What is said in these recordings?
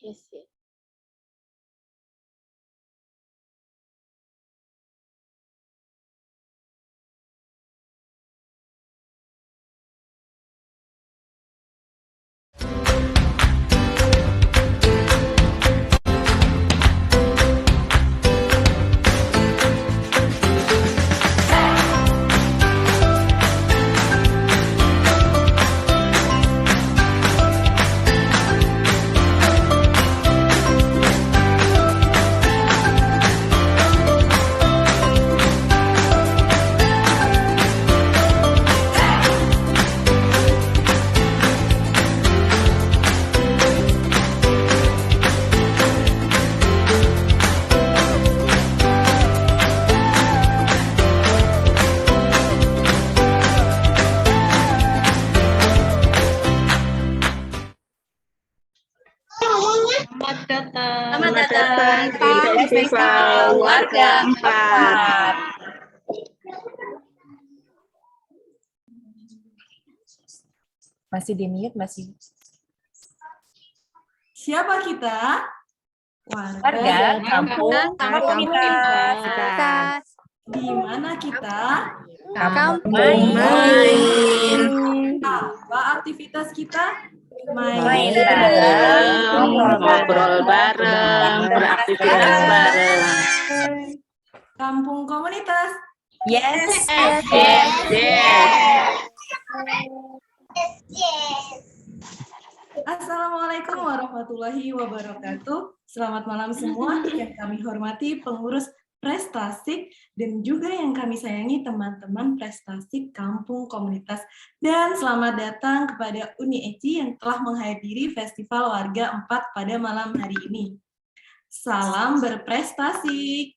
Yes, yes. Selamat datang. Selamat datang di di Festival Warga 4. Masih di mute, masih. Siapa kita? Warga kampung komunitas. Di mana kita? Kampung main. Apa aktivitas kita? Main bareng, Ngobrol bareng, beraktivitas bareng. Kampung komunitas. Yes. Assalamualaikum warahmatullahi wabarakatuh. Selamat malam semua yang kami hormati pengurus prestasi dan juga yang kami sayangi teman-teman prestasi kampung komunitas. Dan selamat datang kepada Uni Eci yang telah menghadiri Festival Warga 4 pada malam hari ini. Salam berprestasi.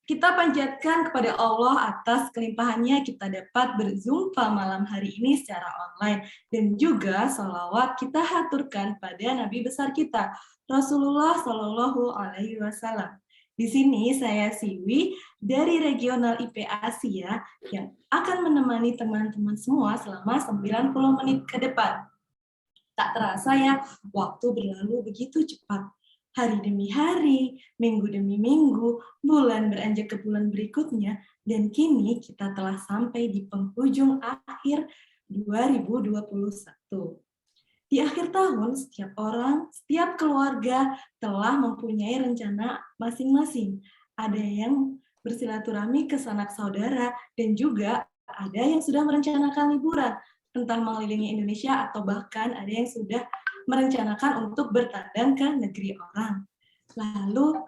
Kita panjatkan kepada Allah atas kelimpahannya kita dapat berjumpa malam hari ini secara online. Dan juga sholawat kita haturkan pada Nabi besar kita, Rasulullah Shallallahu Alaihi Wasallam. Di sini saya Siwi dari Regional IP Asia yang akan menemani teman-teman semua selama 90 menit ke depan. Tak terasa ya, waktu berlalu begitu cepat. Hari demi hari, minggu demi minggu, bulan beranjak ke bulan berikutnya, dan kini kita telah sampai di penghujung akhir 2021. Di akhir tahun, setiap orang, setiap keluarga telah mempunyai rencana masing-masing. Ada yang bersilaturahmi ke sanak saudara, dan juga ada yang sudah merencanakan liburan, entah mengelilingi Indonesia atau bahkan ada yang sudah merencanakan untuk bertandang ke negeri orang. Lalu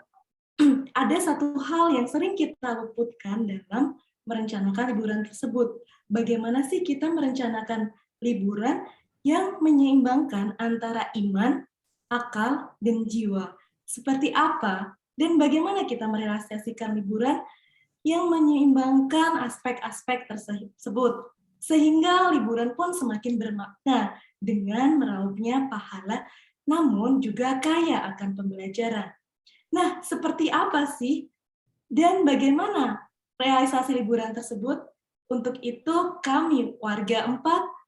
ada satu hal yang sering kita luputkan dalam merencanakan liburan tersebut. Bagaimana sih kita merencanakan liburan yang menyeimbangkan antara iman, akal, dan jiwa? Seperti apa? Dan bagaimana kita merealisasikan liburan yang menyeimbangkan aspek-aspek tersebut? Sehingga liburan pun semakin bermakna dengan meraupnya pahala, namun juga kaya akan pembelajaran. Nah, seperti apa sih? Dan bagaimana realisasi liburan tersebut? Untuk itu, kami Warga 4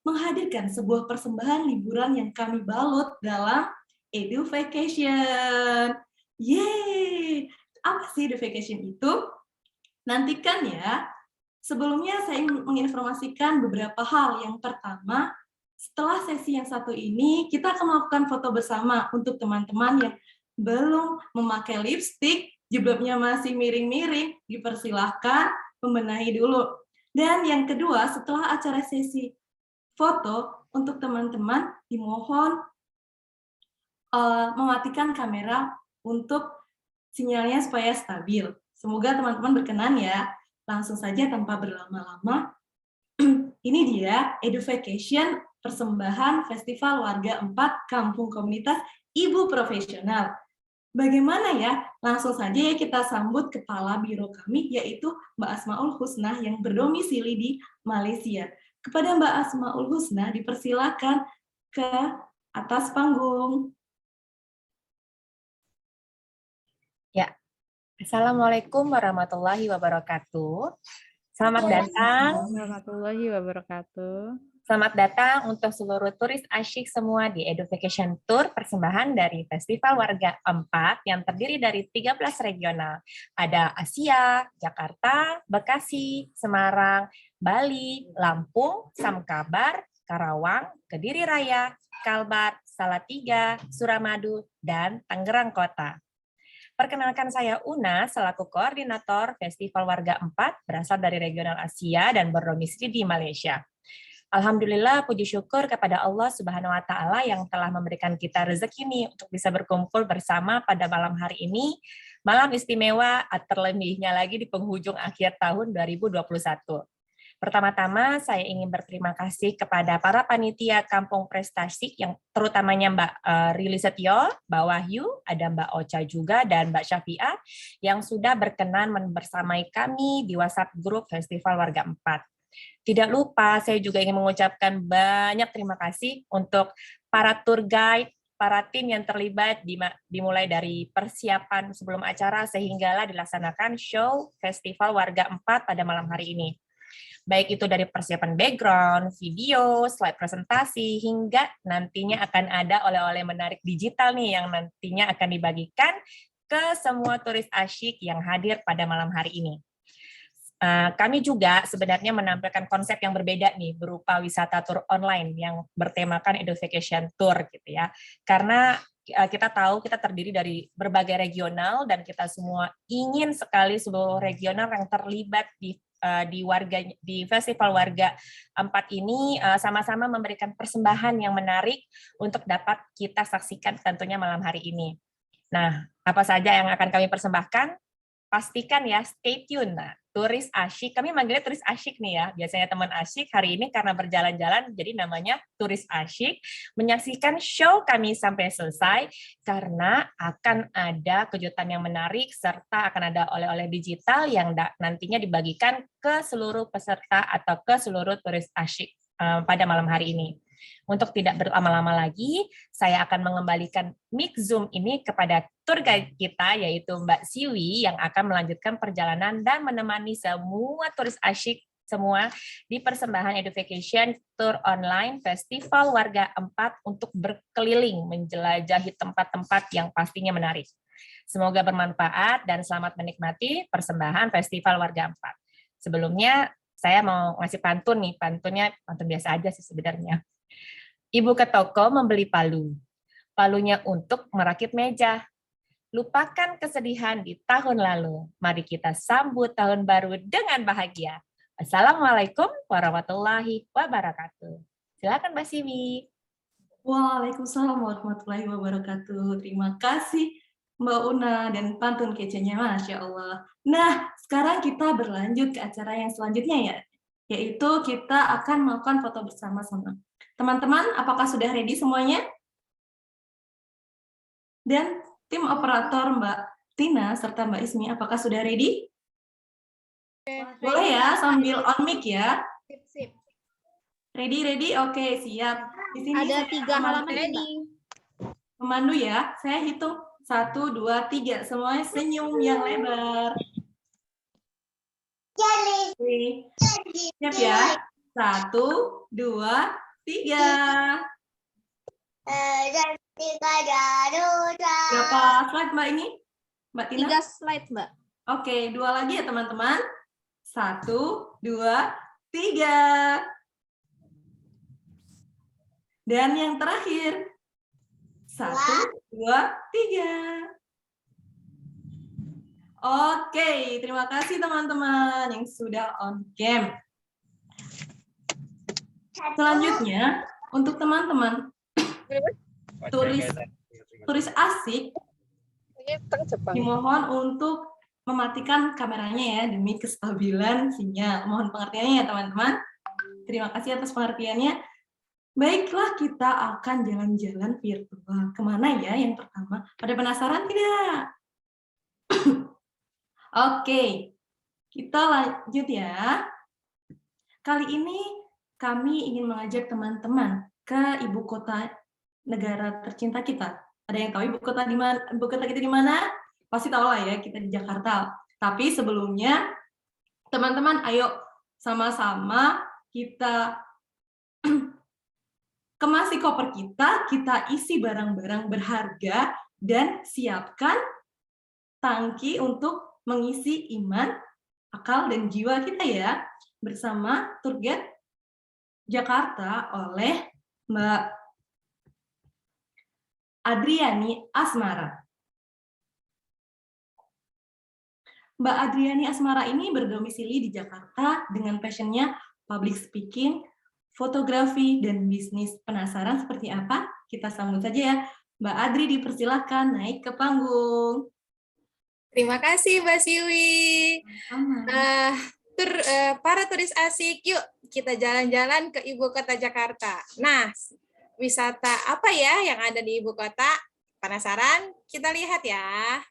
menghadirkan sebuah persembahan liburan yang kami balut dalam Edu Vacation. Yeay! Apa sih Edu Vacation itu? Nantikan ya. Sebelumnya saya menginformasikan beberapa hal. Yang pertama, setelah sesi yang satu ini, kita akan melakukan foto bersama untuk teman-teman yang belum memakai lipstik, jilbabnya masih miring-miring, dipersilahkan membenahi dulu. Dan yang kedua, setelah acara sesi foto, untuk teman-teman dimohon mematikan kamera untuk sinyalnya supaya stabil. Semoga teman-teman berkenan ya. Langsung saja tanpa berlama-lama, ini dia Edu Vacation persembahan Festival Warga 4 Kampung Komunitas Ibu Profesional. Bagaimana ya? Langsung saja ya kita sambut Kepala Biro kami, yaitu Mbak Asmaul Husnah yang berdomisili di Malaysia. Kepada Mbak Asmaul Husnah, dipersilakan ke atas panggung. Ya. Assalamualaikum warahmatullahi wabarakatuh. Selamat datang warahmatullahi wabarakatuh. Selamat datang untuk seluruh turis asyik semua di Education Tour persembahan dari Festival Warga 4 yang terdiri dari 13 regional. Ada Asia, Jakarta, Bekasi, Semarang, Bali, Lampung, Samkabar, Karawang, Kediri Raya, Kalbar, Salatiga, Suramadu, dan Tangerang Kota. Perkenalkan saya Una selaku koordinator Festival Warga 4 berasal dari regional Asia dan berdomisili di Malaysia. Alhamdulillah, puji syukur kepada Allah Subhanahu wa Ta'ala yang telah memberikan kita rezeki nih untuk bisa berkumpul bersama pada malam hari ini, malam istimewa terlebihnya lagi di penghujung akhir tahun 2021. Pertama-tama, saya ingin berterima kasih kepada para panitia Kampung Prestasi yang terutamanya Mbak Rili Setio, Mbak Wahyu, ada Mbak Ocha juga, dan Mbak Syafi'ah yang sudah berkenan membersamai kami di WhatsApp grup Festival Warga 4. Tidak lupa, saya juga ingin mengucapkan banyak terima kasih untuk para tour guide, para tim yang terlibat dimulai dari persiapan sebelum acara sehinggalah dilaksanakan show Festival Warga 4 pada malam hari ini. Baik itu dari persiapan background, video, slide presentasi, hingga nantinya akan ada oleh-oleh menarik digital nih yang nantinya akan dibagikan ke semua turis asyik yang hadir pada malam hari ini. Kami juga sebenarnya menampilkan konsep yang berbeda nih berupa wisata tour online yang bertemakan Education Tour gitu ya. Karena kita tahu kita terdiri dari berbagai regional dan kita semua ingin sekali seluruh regional yang terlibat di Festival Warga 4 ini sama-sama memberikan persembahan yang menarik untuk dapat kita saksikan tentunya malam hari ini. Nah, apa saja yang akan kami persembahkan? Pastikan ya, stay tune. Nah, turis asyik, kami manggilnya turis asyik nih ya, biasanya teman asyik, hari ini karena berjalan-jalan jadi namanya turis asyik, menyaksikan show kami sampai selesai karena akan ada kejutan yang menarik serta akan ada oleh-oleh digital yang nantinya dibagikan ke seluruh peserta atau ke seluruh turis asyik pada malam hari ini. Untuk tidak berlama-lama lagi, saya akan mengembalikan mic Zoom ini kepada tour guide kita, yaitu Mbak Siwi, yang akan melanjutkan perjalanan dan menemani semua turis asyik semua di persembahan Education Tour Online Festival Warga 4 untuk berkeliling menjelajahi tempat-tempat yang pastinya menarik. Semoga bermanfaat dan selamat menikmati persembahan Festival Warga 4. Sebelumnya, saya mau ngasih pantun nih, pantunnya pantun biasa aja sih sebenarnya. Ibu ke toko membeli palu. Palunya untuk merakit meja. Lupakan kesedihan di tahun lalu. Mari kita sambut tahun baru dengan bahagia. Assalamualaikum warahmatullahi wabarakatuh. Silakan Mbak Siwi. Waalaikumsalam warahmatullahi wabarakatuh. Terima kasih Mbak Una dan pantun kecenya, Masya Allah. Nah, sekarang kita berlanjut ke acara yang selanjutnya ya, yaitu kita akan melakukan foto bersama-sama. Teman-teman, apakah sudah ready semuanya? Dan tim operator Mbak Tina serta Mbak Ismi, apakah sudah ready? Boleh ya, sambil on mic ya. Sip. Ready? Oke, siap. Di sini Ada 3 halaman ready. Pemandu ya, saya hitung 1, 2, 3. Semuanya senyum yang lebar. Oke. Siap ya? 1, 2, 3. Berapa slide Mbak ini? Mbak Tina? 3 slide, Mbak. Oke, 2 lagi ya teman-teman. 1, 2, 3. Dan yang terakhir. 1, 2, 3. Oke, terima kasih teman-teman yang sudah on cam. Selanjutnya, untuk teman-teman turis asik, dimohon untuk mematikan kameranya ya, demi kestabilan sinyal. Mohon pengertiannya ya teman-teman. Terima kasih atas pengertiannya. Baiklah, kita akan jalan-jalan virtual. Kemana ya yang pertama? Pada penasaran tidak? Oke, kita lanjut ya. Kali ini kami ingin mengajak teman-teman ke ibu kota negara tercinta kita. Ada yang tahu ibu kota kita di mana? Pasti tahu lah ya, kita di Jakarta. Tapi sebelumnya, teman-teman ayo sama-sama kita Kemasi koper kita isi barang-barang berharga, dan siapkan tangki untuk mengisi iman, akal, dan jiwa kita ya, bersama Tour Guide Jakarta oleh Mbak Adriani Asmara. Mbak Adriani Asmara ini berdomisili di Jakarta dengan passionnya public speaking, fotografi, dan bisnis. Penasaran seperti apa? Kita sambut saja ya. Mbak Adri dipersilakan naik ke panggung. Terima kasih Mbak Siwi. Para turis asik, yuk kita jalan-jalan ke Ibu Kota Jakarta. Nah, wisata apa ya yang ada di Ibu Kota? Penasaran? Kita lihat ya.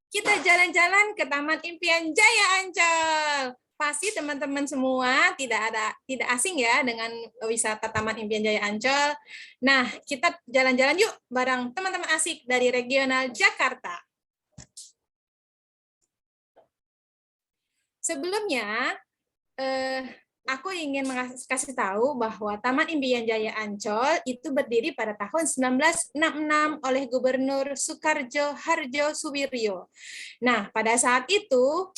Kita jalan-jalan ke Taman Impian Jaya Ancol. Pasti teman-teman semua tidak asing ya dengan wisata Taman Impian Jaya Ancol. Nah, kita jalan-jalan yuk bareng teman-teman asik dari Regional Jakarta. Sebelumnya, aku ingin kasih tahu bahwa Taman Impian Jaya Ancol itu berdiri pada tahun 1966 oleh Gubernur Soekarjo Harjo-Suwiryo. Nah, pada saat itu,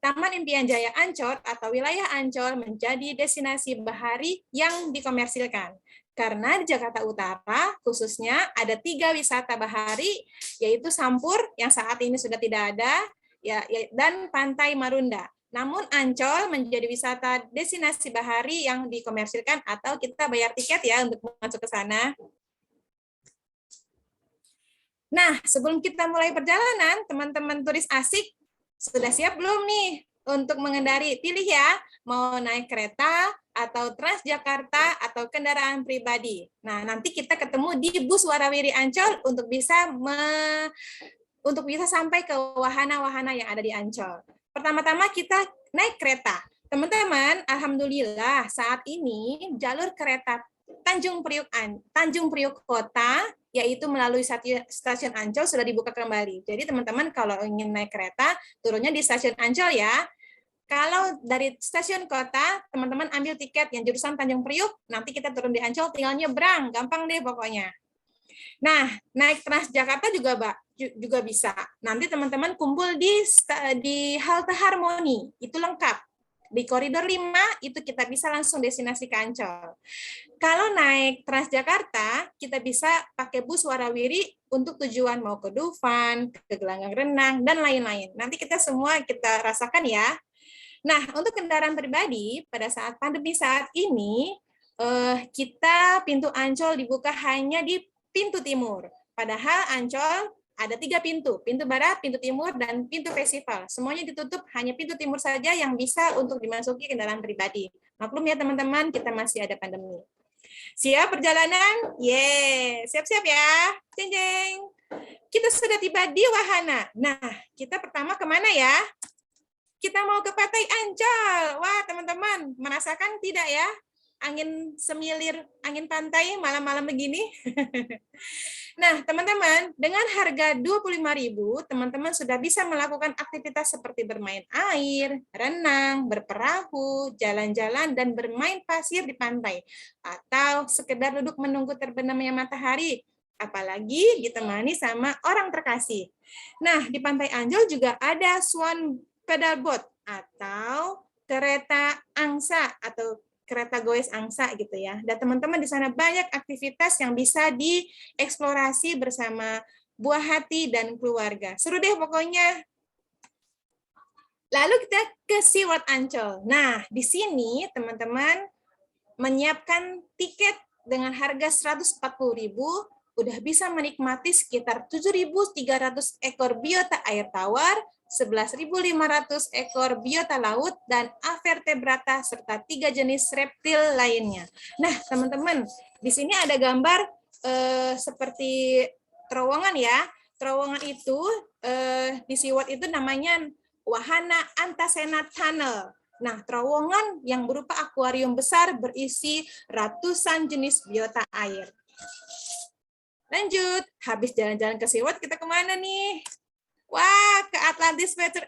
Taman Impian Jaya Ancol atau wilayah Ancol menjadi destinasi bahari yang dikomersilkan. Karena di Jakarta Utara, khususnya ada 3 wisata bahari, yaitu Sampur, yang saat ini sudah tidak ada, dan Pantai Marunda. Namun Ancol menjadi wisata destinasi bahari yang dikomersilkan atau kita bayar tiket ya untuk masuk ke sana. Nah, sebelum kita mulai perjalanan, teman-teman turis asik sudah siap belum nih untuk mengendari? Pilih ya, mau naik kereta atau Transjakarta atau kendaraan pribadi. Nah, nanti kita ketemu di bus Warawiri Ancol untuk bisa sampai ke wahana-wahana yang ada di Ancol. Pertama-tama kita naik kereta. Teman-teman, alhamdulillah saat ini jalur kereta Tanjung Priok Kota, yaitu melalui stasiun Ancol sudah dibuka kembali. Jadi teman-teman kalau ingin naik kereta, turunnya di stasiun Ancol ya. Kalau dari stasiun kota, teman-teman ambil tiket yang jurusan Tanjung Priok, nanti kita turun di Ancol, tinggal nyebrang, gampang deh pokoknya. Nah, naik Transjakarta juga bisa. Nanti teman-teman kumpul di halte Harmoni, itu lengkap. Di koridor 5 itu kita bisa langsung destinasi ke Ancol. Kalau naik Transjakarta, kita bisa pakai bus Warawiri untuk tujuan mau ke Dufan, ke Gelanggang Renang, dan lain-lain. Nanti kita rasakan ya. Nah, untuk kendaraan pribadi, pada saat pandemi saat ini, kita pintu Ancol dibuka hanya di pintu timur. Padahal Ancol ada 3 pintu, pintu barat, pintu timur, dan pintu festival. Semuanya ditutup, hanya pintu timur saja yang bisa untuk dimasuki kendaraan pribadi. Maklum ya teman-teman, kita masih ada pandemi. Siap perjalanan? Siap-siap ya. Jeng-jeng. Kita sudah tiba di wahana. Nah, kita pertama kemana ya? Kita mau ke Pantai Ancol. Wah, teman-teman, merasakan tidak ya? Angin semilir, angin pantai malam-malam begini. Nah, teman-teman, dengan harga 25.000, teman-teman sudah bisa melakukan aktivitas seperti bermain air, renang, berperahu, jalan-jalan, dan bermain pasir di pantai. Atau sekedar duduk menunggu terbenamnya matahari, apalagi ditemani sama orang terkasih. Nah, di Pantai Ancol juga ada Swan Pedal Boat atau kereta angsa atau kereta goes angsa gitu ya. Dan teman-teman di sana banyak aktivitas yang bisa dieksplorasi bersama buah hati dan keluarga. Seru deh pokoknya. Lalu kita ke SeaWorld Ancol. Nah, di sini teman-teman menyiapkan tiket dengan harga 140.000, udah bisa menikmati sekitar 7.300 ekor biota air tawar, 11.500 ekor biota laut, dan avertebrata, serta 3 jenis reptil lainnya. Nah, teman-teman, di sini ada gambar seperti terowongan ya. Terowongan itu di SeaWorld itu namanya Wahana Antasena Tunnel. Nah, terowongan yang berupa akuarium besar berisi ratusan jenis biota air. Lanjut, habis jalan-jalan ke SeaWorld, kita kemana nih? Wah, ke Atlantis Water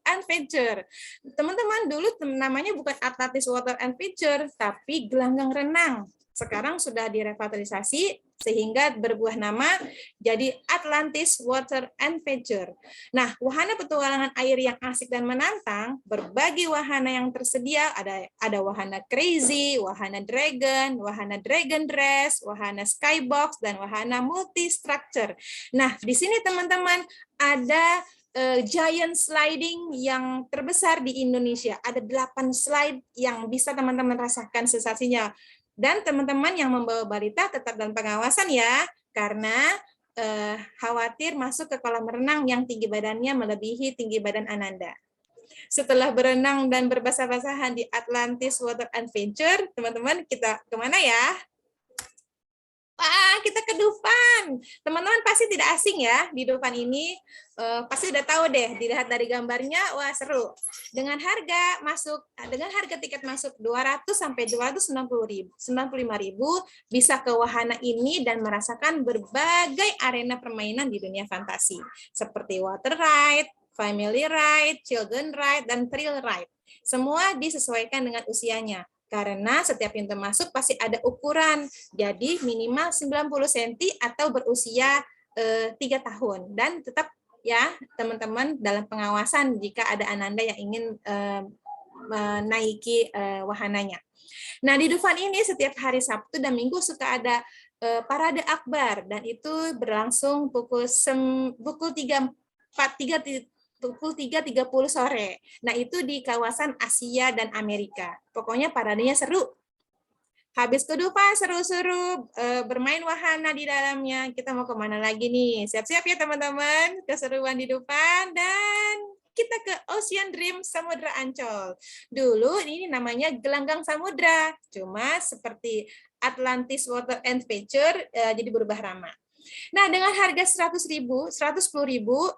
Adventure. Teman-teman, dulu namanya bukan Atlantis Water Adventure, tapi gelanggang renang. Sekarang sudah direvitalisasi sehingga berbuah nama jadi Atlantis Water Adventure. Nah, wahana petualangan air yang asik dan menantang, berbagai wahana yang tersedia, ada wahana Crazy, wahana Dragon Dress, wahana Skybox, dan wahana Multi Structure. Nah, di sini teman-teman ada giant sliding yang terbesar di Indonesia. Ada 8 slide yang bisa teman-teman rasakan sensasinya. Dan teman-teman yang membawa balita tetap dalam pengawasan ya, karena khawatir masuk ke kolam renang yang tinggi badannya melebihi tinggi badan Ananda. Setelah berenang dan berbasah-basahan di Atlantis Water Adventure, teman-teman kita kemana ya? Wah, kita ke Dufan. Teman-teman pasti tidak asing ya di Dufan ini. Pasti udah tahu deh, dilihat dari gambarnya, wah seru. Dengan harga tiket masuk 200 sampai 295.000, bisa ke wahana ini dan merasakan berbagai arena permainan di dunia fantasi, seperti water ride, family ride, children ride, dan thrill ride. Semua disesuaikan dengan usianya. Karena setiap pintu masuk pasti ada ukuran, jadi minimal 90 cm atau berusia 3 tahun. Dan tetap ya teman-teman dalam pengawasan jika ada Ananda yang ingin menaiki wahananya. Nah, di Dufan ini setiap hari Sabtu dan Minggu suka ada parade akbar, dan itu berlangsung pukul 3.30 sore. Nah, itu di kawasan Asia dan Amerika. Pokoknya paradenya seru. Habis ke Dufan, seru-seru bermain wahana di dalamnya. Kita mau kemana lagi nih? Siap-siap ya teman-teman, keseruan di Dufan. Dan kita ke Ocean Dream Samudra Ancol. Dulu ini namanya Gelanggang Samudra. Cuma seperti Atlantis Water Adventure, jadi berubah nama. Nah, dengan harga 110.000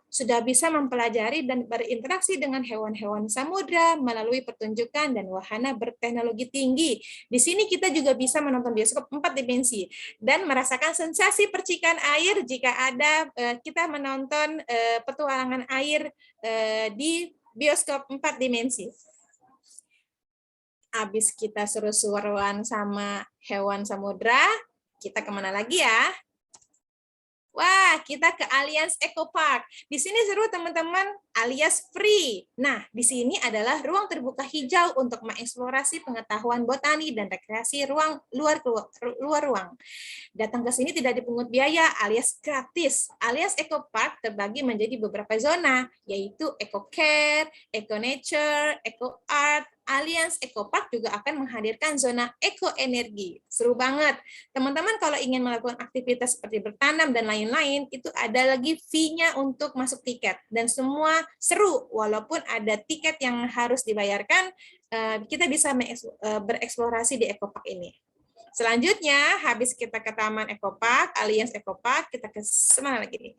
sudah bisa mempelajari dan berinteraksi dengan hewan-hewan samudra melalui pertunjukan dan wahana berteknologi tinggi. Di sini kita juga bisa menonton bioskop 4 dimensi dan merasakan sensasi percikan air jika ada kita menonton petualangan air di bioskop 4 dimensi. Habis kita seru-seruan sama hewan samudra, kita kemana lagi ya? Wah, kita ke Alliance Eco Park. Di sini seru teman-teman, alias free. Nah, di sini adalah ruang terbuka hijau untuk mengeksplorasi pengetahuan botani dan rekreasi luar ruang. Datang ke sini tidak dipungut biaya alias gratis. Alliance Eco Park terbagi menjadi beberapa zona, yaitu Eco Care, Eco Nature, Eco Art. Alliance Eco Park juga akan menghadirkan zona Eco Energi. Seru banget. Teman-teman kalau ingin melakukan aktivitas seperti bertanam dan lain-lain, itu ada lagi fee-nya untuk masuk tiket. Dan semua seru, walaupun ada tiket yang harus dibayarkan, kita bisa bereksplorasi di Eco Park ini. Selanjutnya, habis kita ke Taman Eco Park, Alliance Eco Park, kita ke mana lagi nih?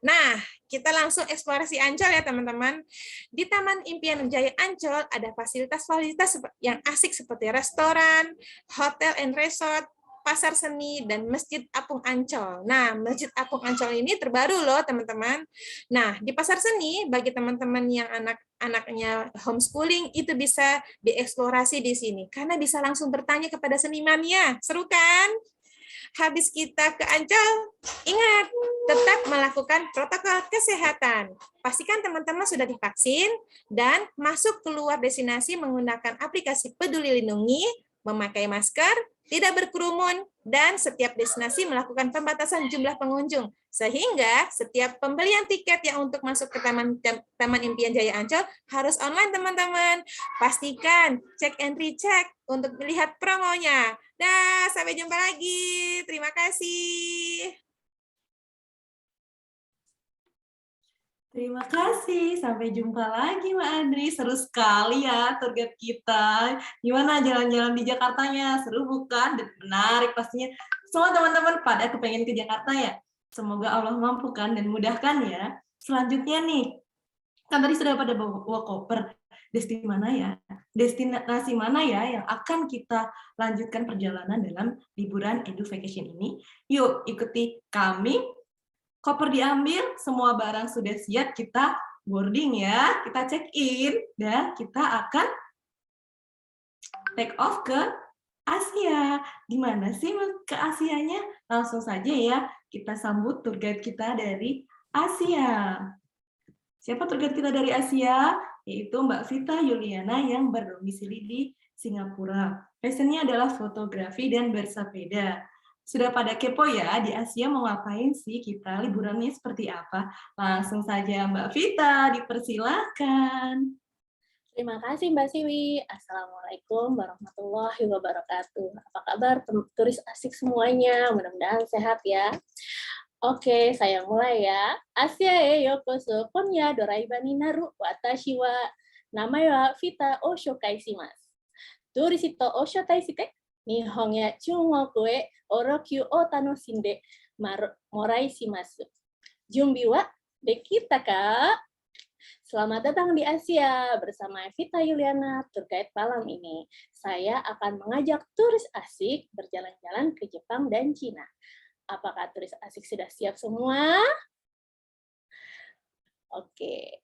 Nah, kita langsung eksplorasi Ancol ya teman-teman. Di Taman Impian Jaya Ancol ada fasilitas-fasilitas yang asik seperti restoran, hotel and resort, pasar seni, dan Masjid Apung Ancol. Nah, Masjid Apung Ancol ini terbaru loh teman-teman. Nah, di pasar seni, bagi teman-teman yang anaknya homeschooling, itu bisa dieksplorasi di sini. Karena bisa langsung bertanya kepada senimannya. Seru kan? Habis kita ke Ancol, ingat, tetap melakukan protokol kesehatan. Pastikan teman-teman sudah divaksin dan masuk keluar destinasi menggunakan aplikasi Peduli Lindungi, memakai masker, tidak berkerumun, dan setiap destinasi melakukan pembatasan jumlah pengunjung. Sehingga setiap pembelian tiket yang untuk masuk ke Taman Impian Jaya Ancol harus online, teman-teman. Pastikan cek and recheck untuk melihat promonya. Dah, sampai jumpa lagi. Terima kasih. Terima kasih, sampai jumpa lagi Mbak Andri. Seru sekali ya tour guide kita. Gimana jalan-jalan di Jakartanya? Seru bukan? Dan menarik pastinya. Semua teman-teman pada kepengen ke Jakarta ya? Semoga Allah mampukan dan mudahkan ya. Selanjutnya nih, kan tadi sudah pada bawa koper. Destinasi mana ya yang akan kita lanjutkan perjalanan dalam liburan Edu Vacation ini? Yuk ikuti kami Koper diambil, semua barang sudah siap, kita boarding ya, kita check in, dan kita akan take off ke Asia. Gimana sih ke Asianya? Langsung saja ya, kita sambut tour guide kita dari Asia. Siapa tour guide kita dari Asia? Yaitu Mbak Vita Yuliana yang berdomisili di Singapura. Passionnya adalah fotografi dan bersepeda. Sudah pada kepo ya, di Asia mau ngapain sih kita, liburannya seperti apa? Langsung saja Mbak Vita, dipersilakan. Terima kasih Mbak Siwi. Assalamualaikum warahmatullahi wabarakatuh. Apa kabar turis asik semuanya? Mudah-mudahan sehat ya. Oke, saya mulai ya. Asia yokoso konya doraibani naru watashi wa namae wa Vita o shokai shimasu. Turisito o shotai shite Nihon ya Chungoku e orokyu o tanoshinde morai shimasu. Junbi wa dekita ka? Selamat datang di Asia bersama Vita Yuliana, tour guide malam ini. Saya akan mengajak turis asik berjalan-jalan ke Jepang dan Cina. Apakah turis asik sudah siap semua? Oke.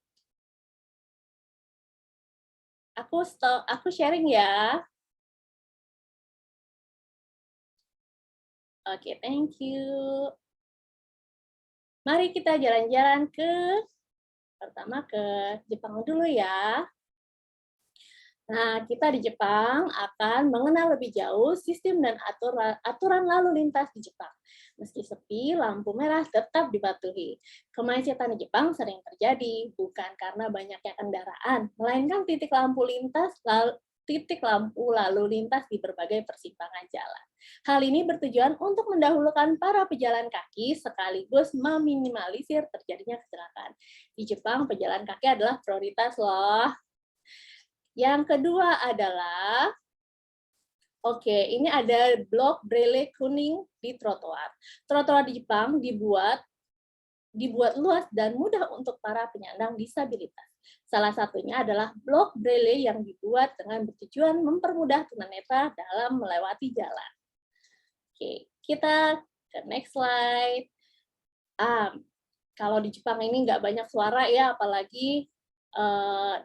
Aku sharing ya. Oke, thank you. Mari kita jalan-jalan pertama ke Jepang dulu ya. Nah, kita di Jepang akan mengenal lebih jauh sistem dan aturan lalu lintas di Jepang. Meski sepi, lampu merah tetap dipatuhi. Kemacetan di Jepang sering terjadi, bukan karena banyaknya kendaraan, melainkan titik lampu lalu lintas di berbagai persimpangan jalan. Hal ini bertujuan untuk mendahulukan para pejalan kaki sekaligus meminimalisir terjadinya kecelakaan. Di Jepang, pejalan kaki adalah prioritas loh. Yang kedua adalah, ini ada blok braille kuning di trotoar. Trotoar di Jepang dibuat luas dan mudah untuk para penyandang disabilitas. Salah satunya adalah blok braille yang dibuat dengan bertujuan mempermudah tunanetra dalam melewati jalan. Oke, kita ke next slide. Kalau di Jepang ini nggak banyak suara ya, apalagi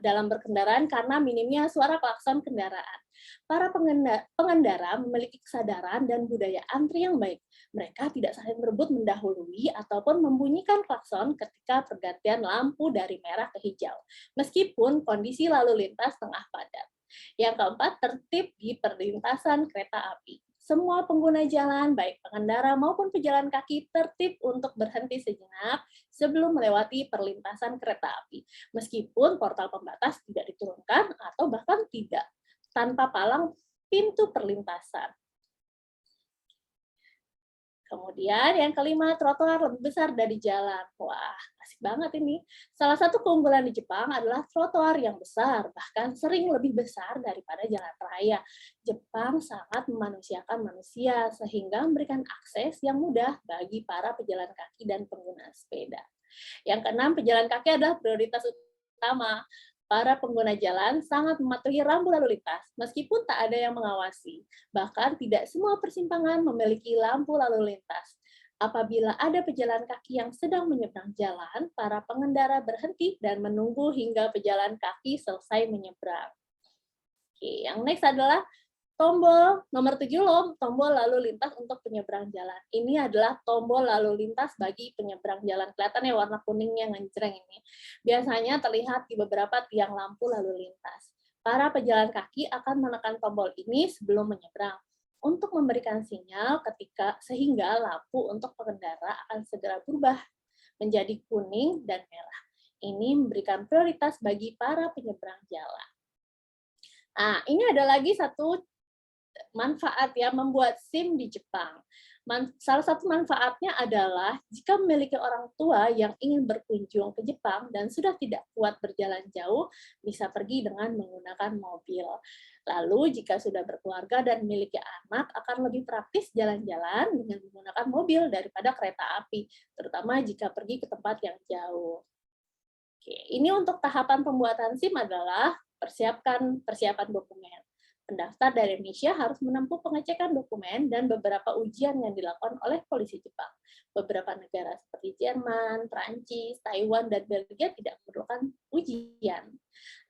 dalam berkendaraan karena minimnya suara klakson kendaraan. Para pengendara memiliki kesadaran dan budaya antri yang baik. Mereka tidak saling berebut mendahului ataupun membunyikan klakson ketika pergantian lampu dari merah ke hijau, meskipun kondisi lalu lintas tengah padat. Yang keempat, tertib di perlintasan kereta api. Semua pengguna jalan, baik pengendara maupun pejalan kaki, tertib untuk berhenti sejenak sebelum melewati perlintasan kereta api, meskipun portal pembatas tidak diturunkan atau bahkan tidak, tanpa palang pintu perlintasan. Kemudian yang kelima, trotoar lebih besar dari jalan. Wah, asik banget ini. Salah satu keunggulan di Jepang adalah trotoar yang besar, bahkan sering lebih besar daripada jalan raya. Jepang sangat memanusiakan manusia, sehingga memberikan akses yang mudah bagi para pejalan kaki dan pengguna sepeda. Yang keenam, pejalan kaki adalah prioritas utama. Para pengguna jalan sangat mematuhi rambu lalu lintas, meskipun tak ada yang mengawasi. Bahkan tidak semua persimpangan memiliki lampu lalu lintas. Apabila ada pejalan kaki yang sedang menyeberang jalan, para pengendara berhenti dan menunggu hingga pejalan kaki selesai menyeberang. Oke, yang next adalah tombol nomor 7 loh, tombol lalu lintas untuk penyeberang jalan. Ini adalah tombol lalu lintas bagi penyeberang jalan. Kelihatan ya warna kuningnya ngejreng ini. Biasanya terlihat di beberapa tiang lampu lalu lintas. Para pejalan kaki akan menekan tombol ini sebelum menyeberang untuk memberikan sinyal sehingga lampu untuk pengendara akan segera berubah menjadi kuning dan merah. Ini memberikan prioritas bagi para penyeberang jalan. Nah, ini ada lagi satu manfaat ya membuat SIM di Jepang. Salah satu manfaatnya adalah jika memiliki orang tua yang ingin berkunjung ke Jepang dan sudah tidak kuat berjalan jauh, bisa pergi dengan menggunakan mobil. Lalu jika sudah berkeluarga dan memiliki anak, akan lebih praktis jalan-jalan dengan menggunakan mobil daripada kereta api, terutama jika pergi ke tempat yang jauh. Oke, ini untuk tahapan pembuatan SIM adalah persiapan dokumen. Pendaftar dari Indonesia harus menempuh pengecekan dokumen dan beberapa ujian yang dilakukan oleh polisi Jepang. Beberapa negara seperti Jerman, Prancis, Taiwan, dan Belgia tidak memerlukan ujian.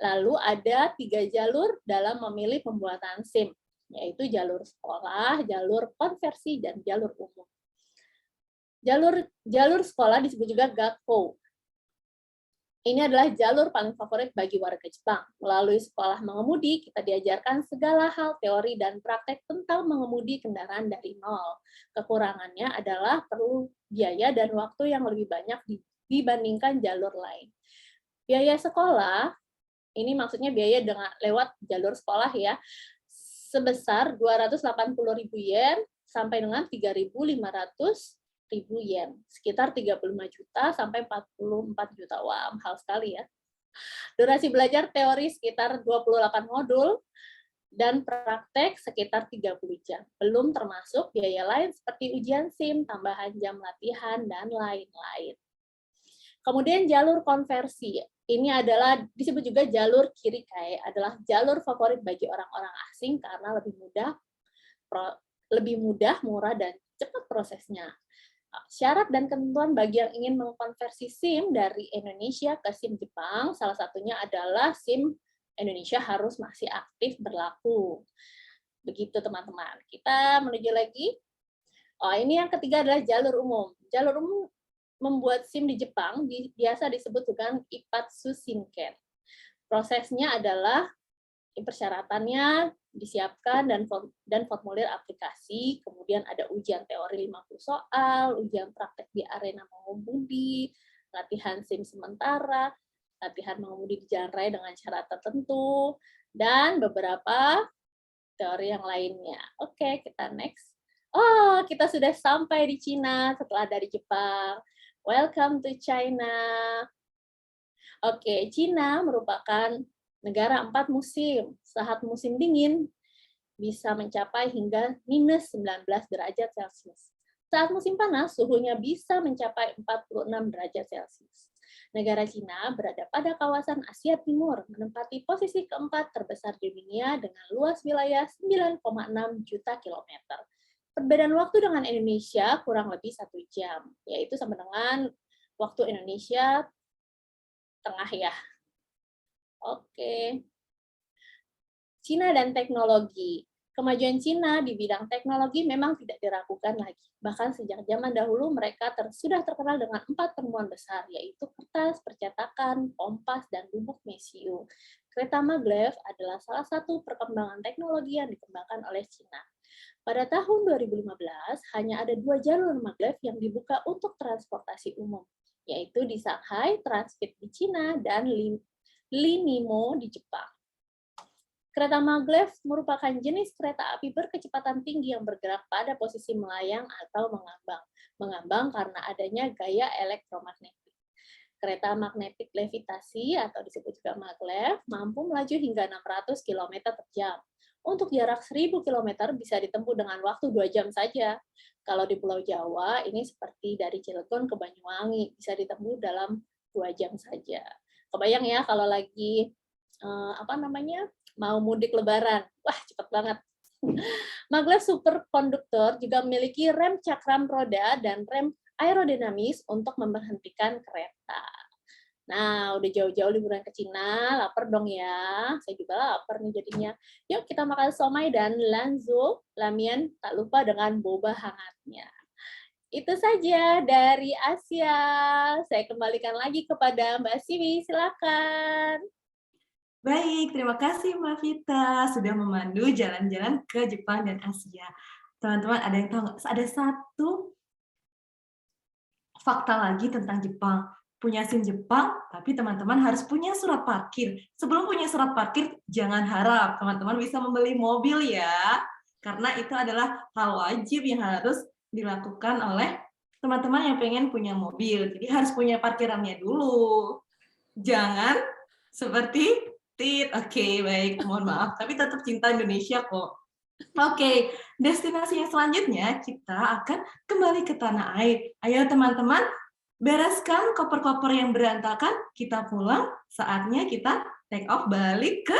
Lalu ada 3 jalur dalam memilih pembuatan SIM, yaitu jalur sekolah, jalur konversi, dan jalur umum. Jalur sekolah disebut juga Gakko. Ini adalah jalur paling favorit bagi warga Jepang. Melalui sekolah mengemudi, kita diajarkan segala hal teori dan praktek tentang mengemudi kendaraan dari nol. Kekurangannya adalah perlu biaya dan waktu yang lebih banyak dibandingkan jalur lain. Biaya sekolah, ini maksudnya biaya lewat jalur sekolah ya, sebesar 280.000 yen sampai dengan 3.500.000 yen, sekitar 35 juta sampai 44 juta. Wah, mahal sekali ya. Durasi belajar teori sekitar 28 modul dan praktek sekitar 30 jam. Belum termasuk biaya lain seperti ujian SIM, tambahan jam latihan, dan lain-lain. Kemudian jalur konversi. Ini adalah disebut juga jalur Kirikai, adalah jalur favorit bagi orang-orang asing karena lebih mudah, murah, dan cepat prosesnya. Syarat dan ketentuan bagi yang ingin mengkonversi SIM dari Indonesia ke SIM Jepang, salah satunya adalah SIM Indonesia harus masih aktif berlaku. Begitu teman-teman. Kita menuju lagi. Ini yang ketiga adalah jalur umum. Jalur umum membuat SIM di Jepang biasa disebut dengan Ipatsu Shinken. Prosesnya adalah persyaratannya disiapkan dan formulir aplikasi, kemudian ada ujian teori 50 soal, ujian praktek di arena mengemudi, latihan SIM sementara, latihan mengemudi di jalan raya dengan syarat tertentu, dan beberapa teori yang lainnya. Oke, kita next. Oh, kita sudah sampai di Cina setelah dari Jepang. Welcome to China. Oke, Cina merupakan negara 4 musim. Saat musim dingin bisa mencapai hingga minus 19 derajat Celcius. Saat musim panas, suhunya bisa mencapai 46 derajat Celcius. Negara Cina berada pada kawasan Asia Timur, menempati posisi keempat terbesar di dunia dengan luas wilayah 9,6 juta kilometer. Perbedaan waktu dengan Indonesia kurang lebih 1 jam, yaitu sama dengan waktu Indonesia tengah ya. Oke. Cina dan teknologi. Kemajuan Cina di bidang teknologi memang tidak diragukan lagi. Bahkan sejak zaman dahulu mereka sudah terkenal dengan 4 penemuan besar, yaitu kertas, percetakan, kompas, dan bubuk mesiu. Kereta maglev adalah salah satu perkembangan teknologi yang dikembangkan oleh Cina. Pada tahun 2015, hanya ada 2 jalur maglev yang dibuka untuk transportasi umum, yaitu di Shanghai, Transfit di Cina, dan Linimo di Jepang. Kereta maglev merupakan jenis kereta api berkecepatan tinggi yang bergerak pada posisi melayang atau mengambang. Mengambang karena adanya gaya elektromagnetik. Kereta magnetik levitasi atau disebut juga maglev mampu melaju hingga 600 km per jam. Untuk jarak 1000 km bisa ditempuh dengan waktu 2 jam saja. Kalau di Pulau Jawa, ini seperti dari Cilegon ke Banyuwangi, bisa ditempuh dalam 2 jam saja. Kebayang ya kalau lagi mau mudik lebaran. Wah, cepat banget. Maglev superkonduktor juga memiliki rem cakram roda dan rem aerodinamis untuk memberhentikan kereta. Nah, udah jauh-jauh liburan ke Cina, lapar dong ya. Saya juga lapar nih jadinya. Yuk kita makan somai dan lanzo, lamian, tak lupa dengan boba hangatnya. Itu saja dari Asia. Saya kembalikan lagi kepada Mbak Siwi, silakan. Baik, terima kasih Mbak Vita sudah memandu jalan-jalan ke Jepang dan Asia. Teman-teman, ada yang tahu nggak? Ada satu fakta lagi tentang Jepang. Punya SIM Jepang, tapi teman-teman harus punya surat parkir. Sebelum punya surat parkir, jangan harap teman-teman bisa membeli mobil ya. Karena itu adalah hal wajib yang harus dilakukan oleh teman-teman yang pengen punya mobil. Jadi harus punya parkirannya dulu. Jangan seperti Tit. Oke, baik. Mohon maaf. Tapi tetap cinta Indonesia kok. Oke, destinasi yang selanjutnya kita akan kembali ke tanah air. Ayo teman-teman, bereskan koper-koper yang berantakan, kita pulang, saatnya kita take off balik ke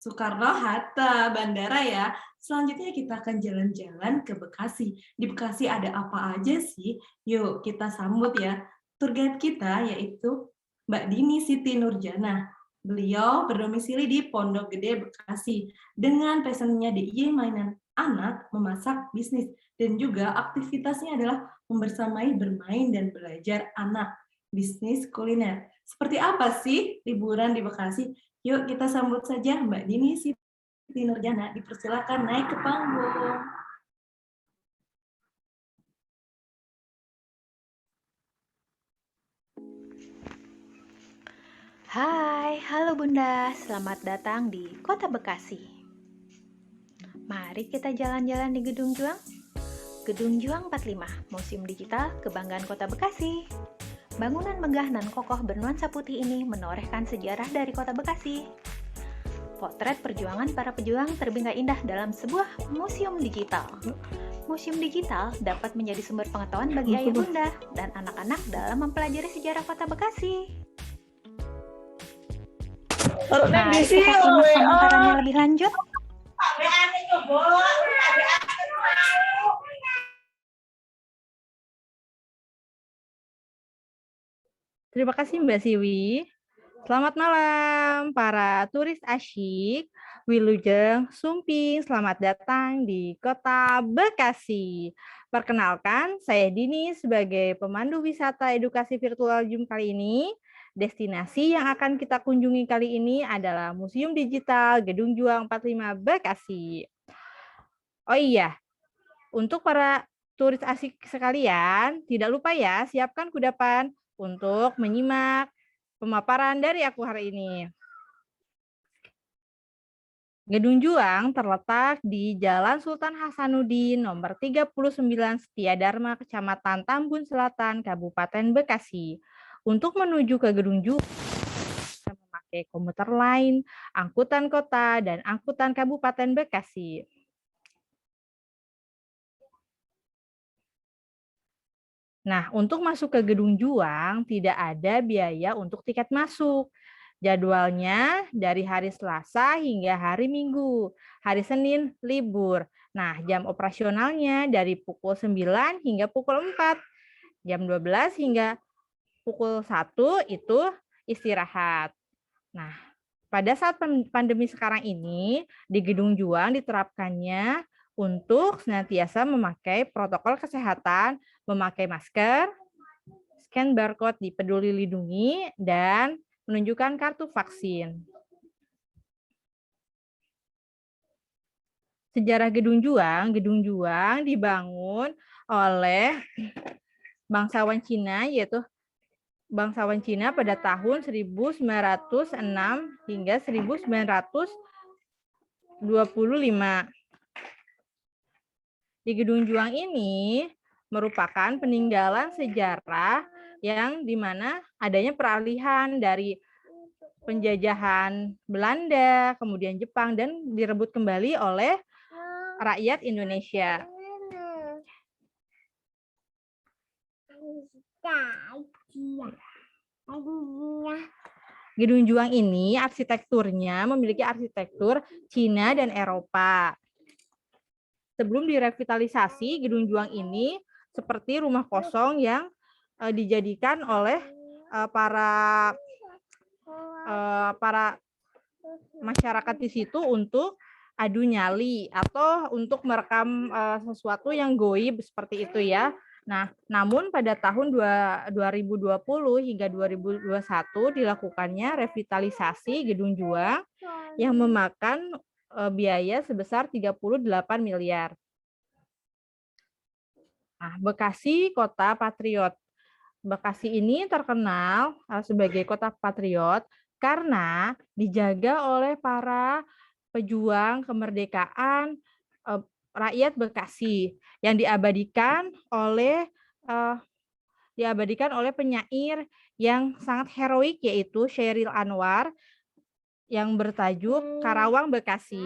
Soekarno-Hatta, bandara ya. Selanjutnya kita akan jalan-jalan ke Bekasi. Di Bekasi ada apa aja sih? Yuk kita sambut ya. Tour guide kita yaitu Mbak Dini Siti Nurjana. Beliau berdomisili di Pondok Gede, Bekasi. Dengan passionnya DIY mainan anak, memasak, bisnis, dan juga aktivitasnya adalah membersamai, bermain, dan belajar anak. Bisnis kuliner. Seperti apa sih liburan di Bekasi? Yuk kita sambut saja Mbak Dini Siti Nurjana. Dipersilakan naik ke panggung. Hai, halo Bunda, selamat datang di Kota Bekasi. Mari kita jalan-jalan di Gedung Juang. Gedung Juang 45, Museum Digital Kebanggaan Kota Bekasi. Bangunan megah dan kokoh bernuansa putih ini menorehkan sejarah dari Kota Bekasi. Potret perjuangan para pejuang terbingkai indah dalam sebuah museum digital. Museum digital dapat menjadi sumber pengetahuan bagi ayah bunda dan anak-anak dalam mempelajari sejarah Kota Bekasi. Nah, kita simak pemaparannya lebih lanjut. Terima kasih Mbak Siwi. Selamat malam para turis asyik, Wilujeng, Sumping, selamat datang di Kota Bekasi. Perkenalkan, saya Dini sebagai pemandu wisata edukasi virtual Zoom kali ini. Destinasi yang akan kita kunjungi kali ini adalah Museum Digital Gedung Juang 45 Bekasi. Oh iya, untuk para turis asik sekalian, tidak lupa ya, siapkan kudapan untuk menyimak pemaparan dari aku hari ini. Gedung Juang terletak di Jalan Sultan Hasanuddin nomor 39 Setiadharma, Kecamatan Tambun Selatan, Kabupaten Bekasi. Untuk menuju ke Gedung Juang, kita memakai komuter lain, angkutan kota, dan angkutan Kabupaten Bekasi. Nah, untuk masuk ke Gedung Juang, tidak ada biaya untuk tiket masuk. Jadwalnya dari hari Selasa hingga hari Minggu. Hari Senin libur. Nah, jam operasionalnya dari pukul 9 hingga pukul 4. Jam 12 hingga pukul 1 itu istirahat. Nah, pada saat pandemi sekarang ini, di Gedung Juang diterapkannya untuk senantiasa memakai protokol kesehatan, memakai masker, scan barcode di Peduli Lindungi, dan menunjukkan kartu vaksin. Sejarah Gedung Juang dibangun oleh bangsawan Cina, yaitu bangsawan Cina pada tahun 1906 hingga 1925. Di Gedung Juang ini merupakan peninggalan sejarah yang dimana adanya peralihan dari penjajahan Belanda, kemudian Jepang, dan direbut kembali oleh rakyat Indonesia. Gedung Juang ini arsitekturnya memiliki arsitektur Cina dan Eropa. Sebelum direvitalisasi, Gedung Juang ini seperti rumah kosong yang dijadikan oleh para masyarakat di situ untuk adu nyali atau untuk merekam sesuatu yang goib seperti itu ya. Nah, namun pada tahun 2020 hingga 2021 dilakukannya revitalisasi Gedung Juang yang memakan biaya sebesar 38 miliar. Nah, Bekasi Kota Patriot. Bekasi ini terkenal sebagai kota patriot karena dijaga oleh para pejuang kemerdekaan rakyat Bekasi yang diabadikan oleh penyair yang sangat heroik, yaitu Chairil Anwar yang bertajuk Karawang Bekasi.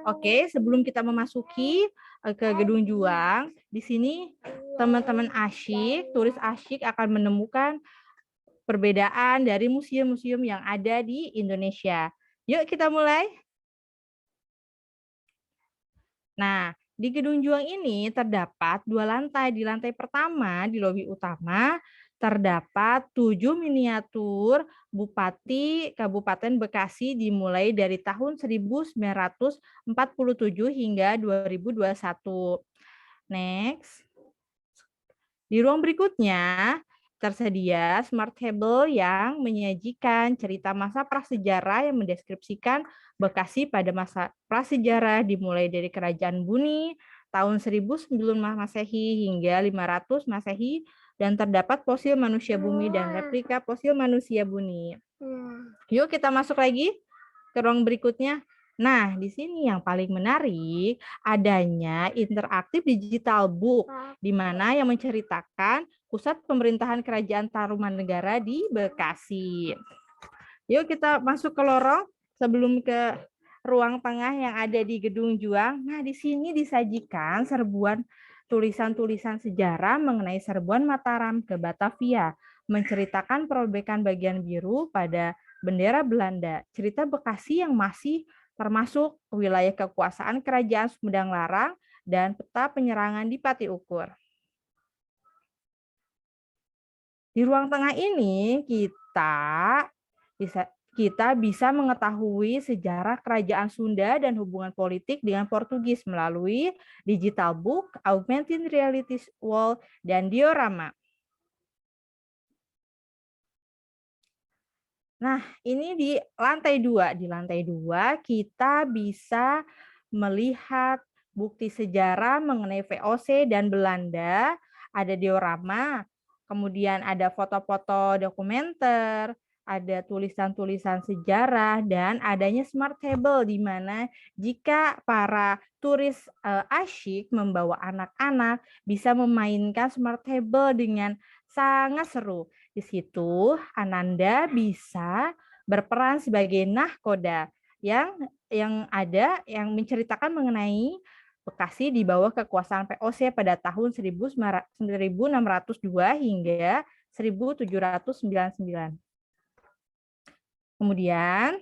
Oke, sebelum kita memasuki ke Gedung Juang, di sini teman-teman asyik, turis asyik akan menemukan perbedaan dari museum-museum yang ada di Indonesia. Yuk kita mulai. Nah, di Gedung Juang ini terdapat 2 lantai. Di lantai pertama, di lobi utama, terdapat 7 miniatur Bupati Kabupaten Bekasi dimulai dari tahun 1947 hingga 2021. Next. Di ruang berikutnya, tersedia smart table yang menyajikan cerita masa prasejarah yang mendeskripsikan Bekasi pada masa prasejarah dimulai dari Kerajaan Buni tahun 1000 sebelum Masehi hingga 500 Masehi dan terdapat fosil manusia bumi dan replika fosil manusia bumi. Yuk kita masuk lagi ke ruang berikutnya. Nah, di sini yang paling menarik adanya interaktif digital book, di mana yang menceritakan pusat pemerintahan Kerajaan Tarumanegara di Bekasi. Yuk kita masuk ke lorong sebelum ke ruang tengah yang ada di Gedung Juang. Nah, di sini disajikan serbuan tulisan-tulisan sejarah mengenai serbuan Mataram ke Batavia, menceritakan perobekan bagian biru pada bendera Belanda, cerita Bekasi yang masih termasuk wilayah kekuasaan Kerajaan Sumedang Larang, dan peta penyerangan di Pati Ukur. Di ruang tengah ini kita bisa mengetahui sejarah Kerajaan Sunda dan hubungan politik dengan Portugis melalui digital book, augmented reality wall, dan diorama. Nah, ini di lantai 2. Di lantai 2 kita bisa melihat bukti sejarah mengenai VOC dan Belanda, ada diorama, kemudian ada foto-foto dokumenter, ada tulisan-tulisan sejarah, dan adanya smart table di mana jika para turis asyik membawa anak-anak bisa memainkan smart table dengan sangat seru. Di situ Ananda bisa berperan sebagai nahkoda yang menceritakan mengenai Bekasi di bawah kekuasaan VOC pada tahun 1602 hingga 1799. Kemudian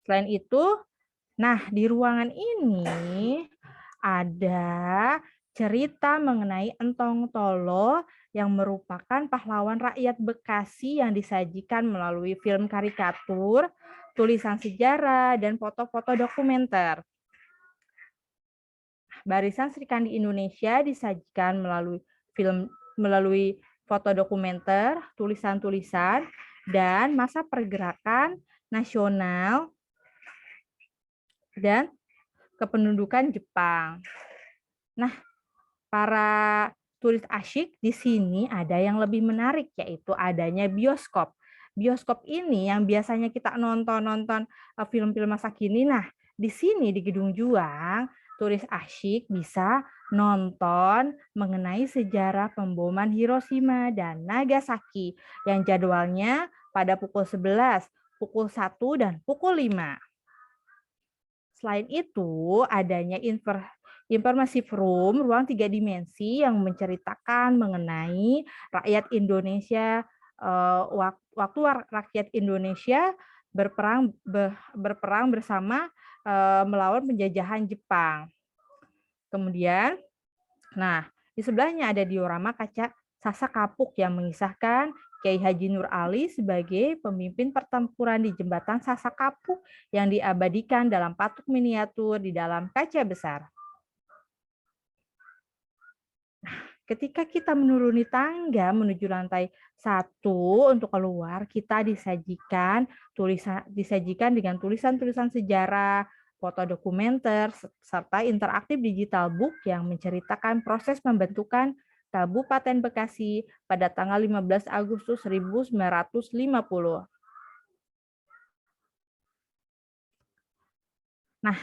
selain itu, nah di ruangan ini ada cerita mengenai Entong Tolo yang merupakan pahlawan rakyat Bekasi yang disajikan melalui film karikatur, tulisan sejarah, dan foto-foto dokumenter. Barisan Sri Kandi Indonesia disajikan melalui foto dokumenter, tulisan-tulisan, dan masa pergerakan nasional dan kependudukan Jepang. Nah, para turis asyik di sini ada yang lebih menarik, yaitu adanya bioskop. Bioskop ini yang biasanya kita nonton film-film masa kini. Nah, di sini di Gedung Juang, turis asyik bisa nonton mengenai sejarah pemboman Hiroshima dan Nagasaki yang jadwalnya pada pukul 11, pukul 1, dan pukul 5. Selain itu, adanya Informative Room, ruang 3 dimensi yang menceritakan mengenai rakyat Indonesia, waktu rakyat Indonesia berperang bersama melawan penjajahan Jepang. Kemudian, nah di sebelahnya ada diorama kaca Sasak Kapuk yang mengisahkan Kiai Haji Nur Ali sebagai pemimpin pertempuran di jembatan Sasak Kapuk yang diabadikan dalam patung miniatur di dalam kaca besar. Ketika kita menuruni tangga menuju lantai 1 untuk keluar, kita disajikan dengan tulisan-tulisan sejarah, foto dokumenter, serta interaktif digital book yang menceritakan proses pembentukan Kabupaten Bekasi pada tanggal 15 Agustus 1950. Nah,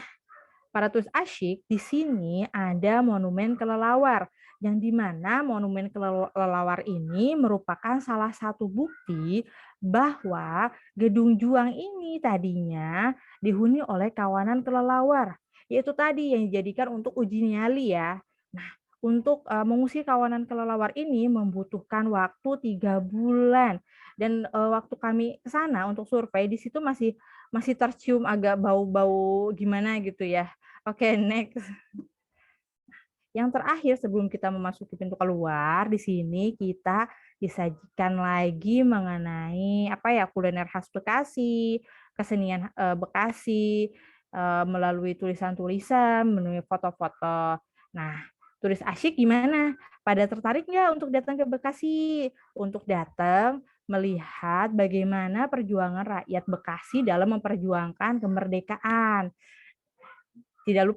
para turis asyik, di sini ada monumen kelelawar, yang dimana monumen kelelawar ini merupakan salah satu bukti bahwa Gedung Juang ini tadinya dihuni oleh kawanan kelelawar, yaitu tadi yang dijadikan untuk uji nyali ya. Nah, untuk mengusir kawanan kelelawar ini membutuhkan waktu 3 bulan. Dan waktu kami ke sana untuk survei, di situ masih tercium agak bau-bau gimana gitu ya. Oke, next. Yang terakhir sebelum kita memasuki pintu keluar, di sini kita disajikan lagi mengenai kuliner khas Bekasi, kesenian Bekasi, melalui tulisan-tulisan, melalui foto-foto. Nah, turis asyik gimana? Pada tertarik nggak untuk datang ke Bekasi? Untuk datang melihat bagaimana perjuangan rakyat Bekasi dalam memperjuangkan kemerdekaan. Tidak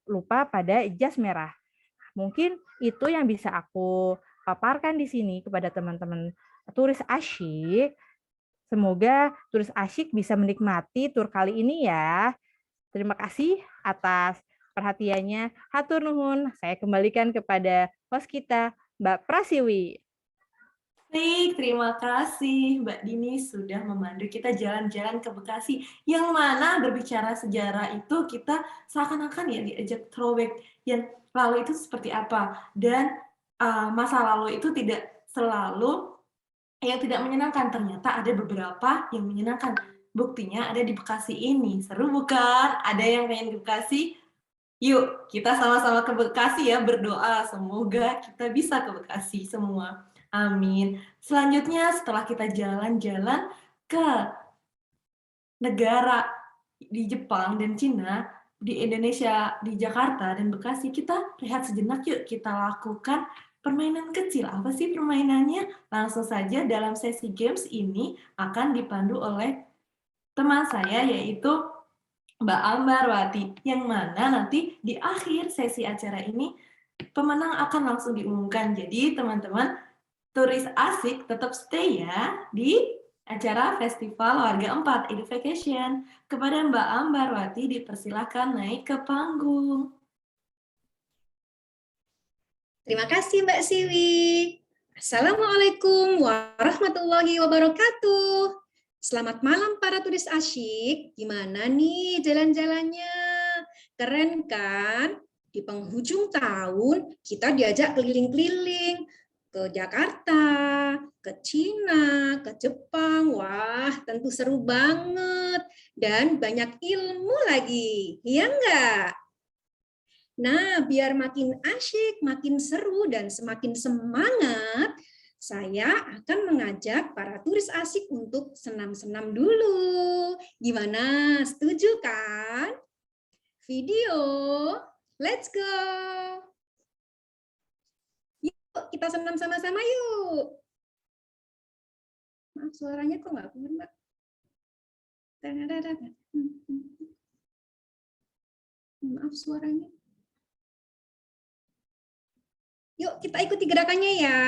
lupa pada jas merah. Mungkin itu yang bisa aku paparkan di sini kepada teman-teman turis asyik. Semoga turis asyik bisa menikmati tur kali ini ya. Terima kasih atas perhatiannya. Hatur nuhun. Saya kembalikan kepada host kita, Mbak Prasiwi. Baik, terima kasih Mbak Dini sudah memandu kita jalan-jalan ke Bekasi, yang mana berbicara sejarah itu kita seakan-akan ya diajak throwback yang lalu itu seperti apa, dan masa lalu itu tidak selalu yang tidak menyenangkan, ternyata ada beberapa yang menyenangkan. Buktinya ada di Bekasi ini. Seru bukan? Ada yang pengen ke Bekasi? Yuk, kita sama-sama ke Bekasi ya, berdoa semoga kita bisa ke Bekasi semua. Amin. Selanjutnya setelah kita jalan-jalan ke negara di Jepang dan Cina, di Indonesia, di Jakarta dan Bekasi, kita rehat sejenak yuk, kita lakukan permainan kecil. Apa sih permainannya? Langsung saja dalam sesi games ini akan dipandu oleh teman saya, yaitu Mbak Ambarwati, yang mana nanti di akhir sesi acara ini pemenang akan langsung diumumkan. Jadi teman-teman turis asik tetap stay ya di acara Festival Warga 4 Education. Kepada Mbak Ambarwati dipersilakan naik ke panggung. Terima kasih Mbak Siwi. Assalamualaikum warahmatullahi wabarakatuh. Selamat malam para turis asyik. Gimana nih jalan-jalannya? Keren kan? Di penghujung tahun kita diajak keliling-keliling ke Jakarta, ke Cina, ke Jepang. Wah, tentu seru banget dan banyak ilmu lagi. Iya enggak? Nah, biar makin asyik, makin seru dan semakin semangat, saya akan mengajak para turis asik untuk senam-senam dulu. Gimana? Setuju kan? Video, let's go! Yuk, kita senam sama-sama yuk. Maaf, suaranya kok nggak keluar, Mbak. Maaf suaranya. Yuk, kita ikuti gerakannya ya.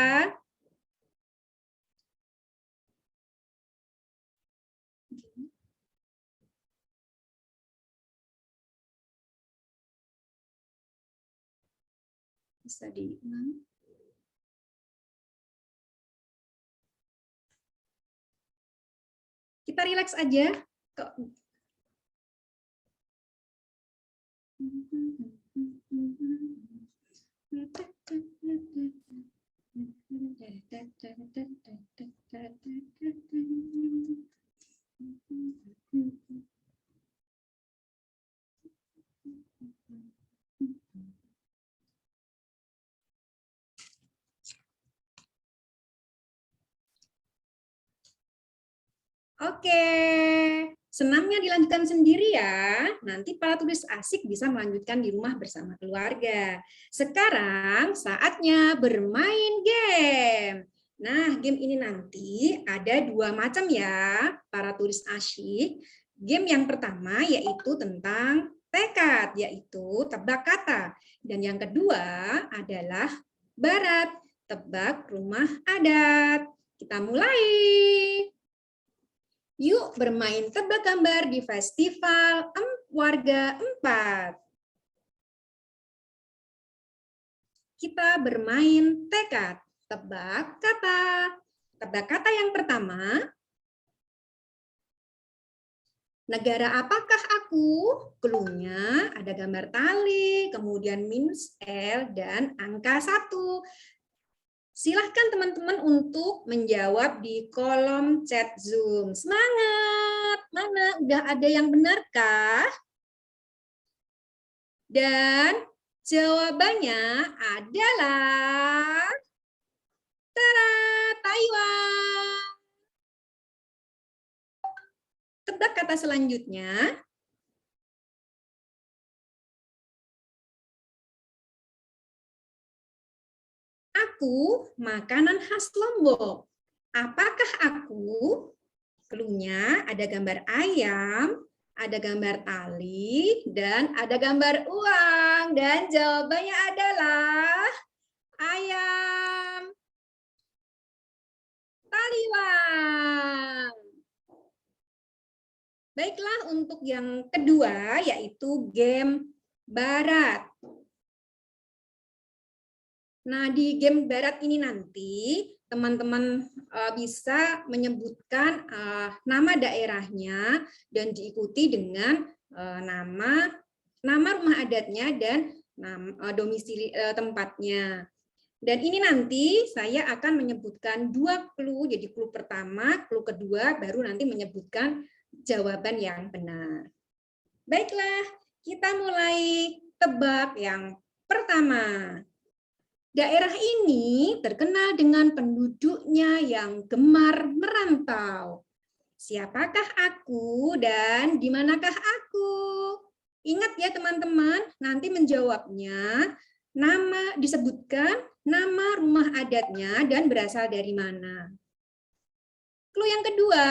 Bisa diulang. Kita rileks aja. Oke, senamnya dilanjutkan sendiri ya. Nanti para turis asik bisa melanjutkan di rumah bersama keluarga. Sekarang saatnya bermain game. Nah, game ini nanti ada 2 macam ya, para turis asyik. Game yang pertama yaitu tentang tekad, yaitu tebak kata. Dan yang kedua adalah barat, tebak rumah adat. Kita mulai. Yuk bermain tebak gambar di Festival Warga 4. Kita bermain tekad, tebak kata. Tebak kata yang pertama. Negara apakah aku? Cluenya ada gambar tali, kemudian -L dan angka 1. Silahkan teman-teman untuk menjawab di kolom chat Zoom. Semangat! Mana? Udah ada yang benarkah? Dan jawabannya adalah Taiwan. Tebak kata selanjutnya. Aku makanan khas Lombok. Apakah aku? Cluenya ada gambar ayam, ada gambar tali, dan ada gambar uang. Dan jawabannya adalah ayam. Taliwang. Baiklah, untuk yang kedua yaitu game barat. Nah, di game barat ini nanti teman-teman bisa menyebutkan nama daerahnya dan diikuti dengan nama rumah adatnya dan domisili tempatnya. Dan ini nanti saya akan menyebutkan 2 clue, jadi clue pertama, clue kedua, baru nanti menyebutkan jawaban yang benar. Baiklah, kita mulai tebak yang pertama. Daerah ini terkenal dengan penduduknya yang gemar merantau. Siapakah aku dan di manakah aku? Ingat ya teman-teman, nanti menjawabnya disebutkan nama rumah adatnya dan berasal dari mana. Clue yang kedua,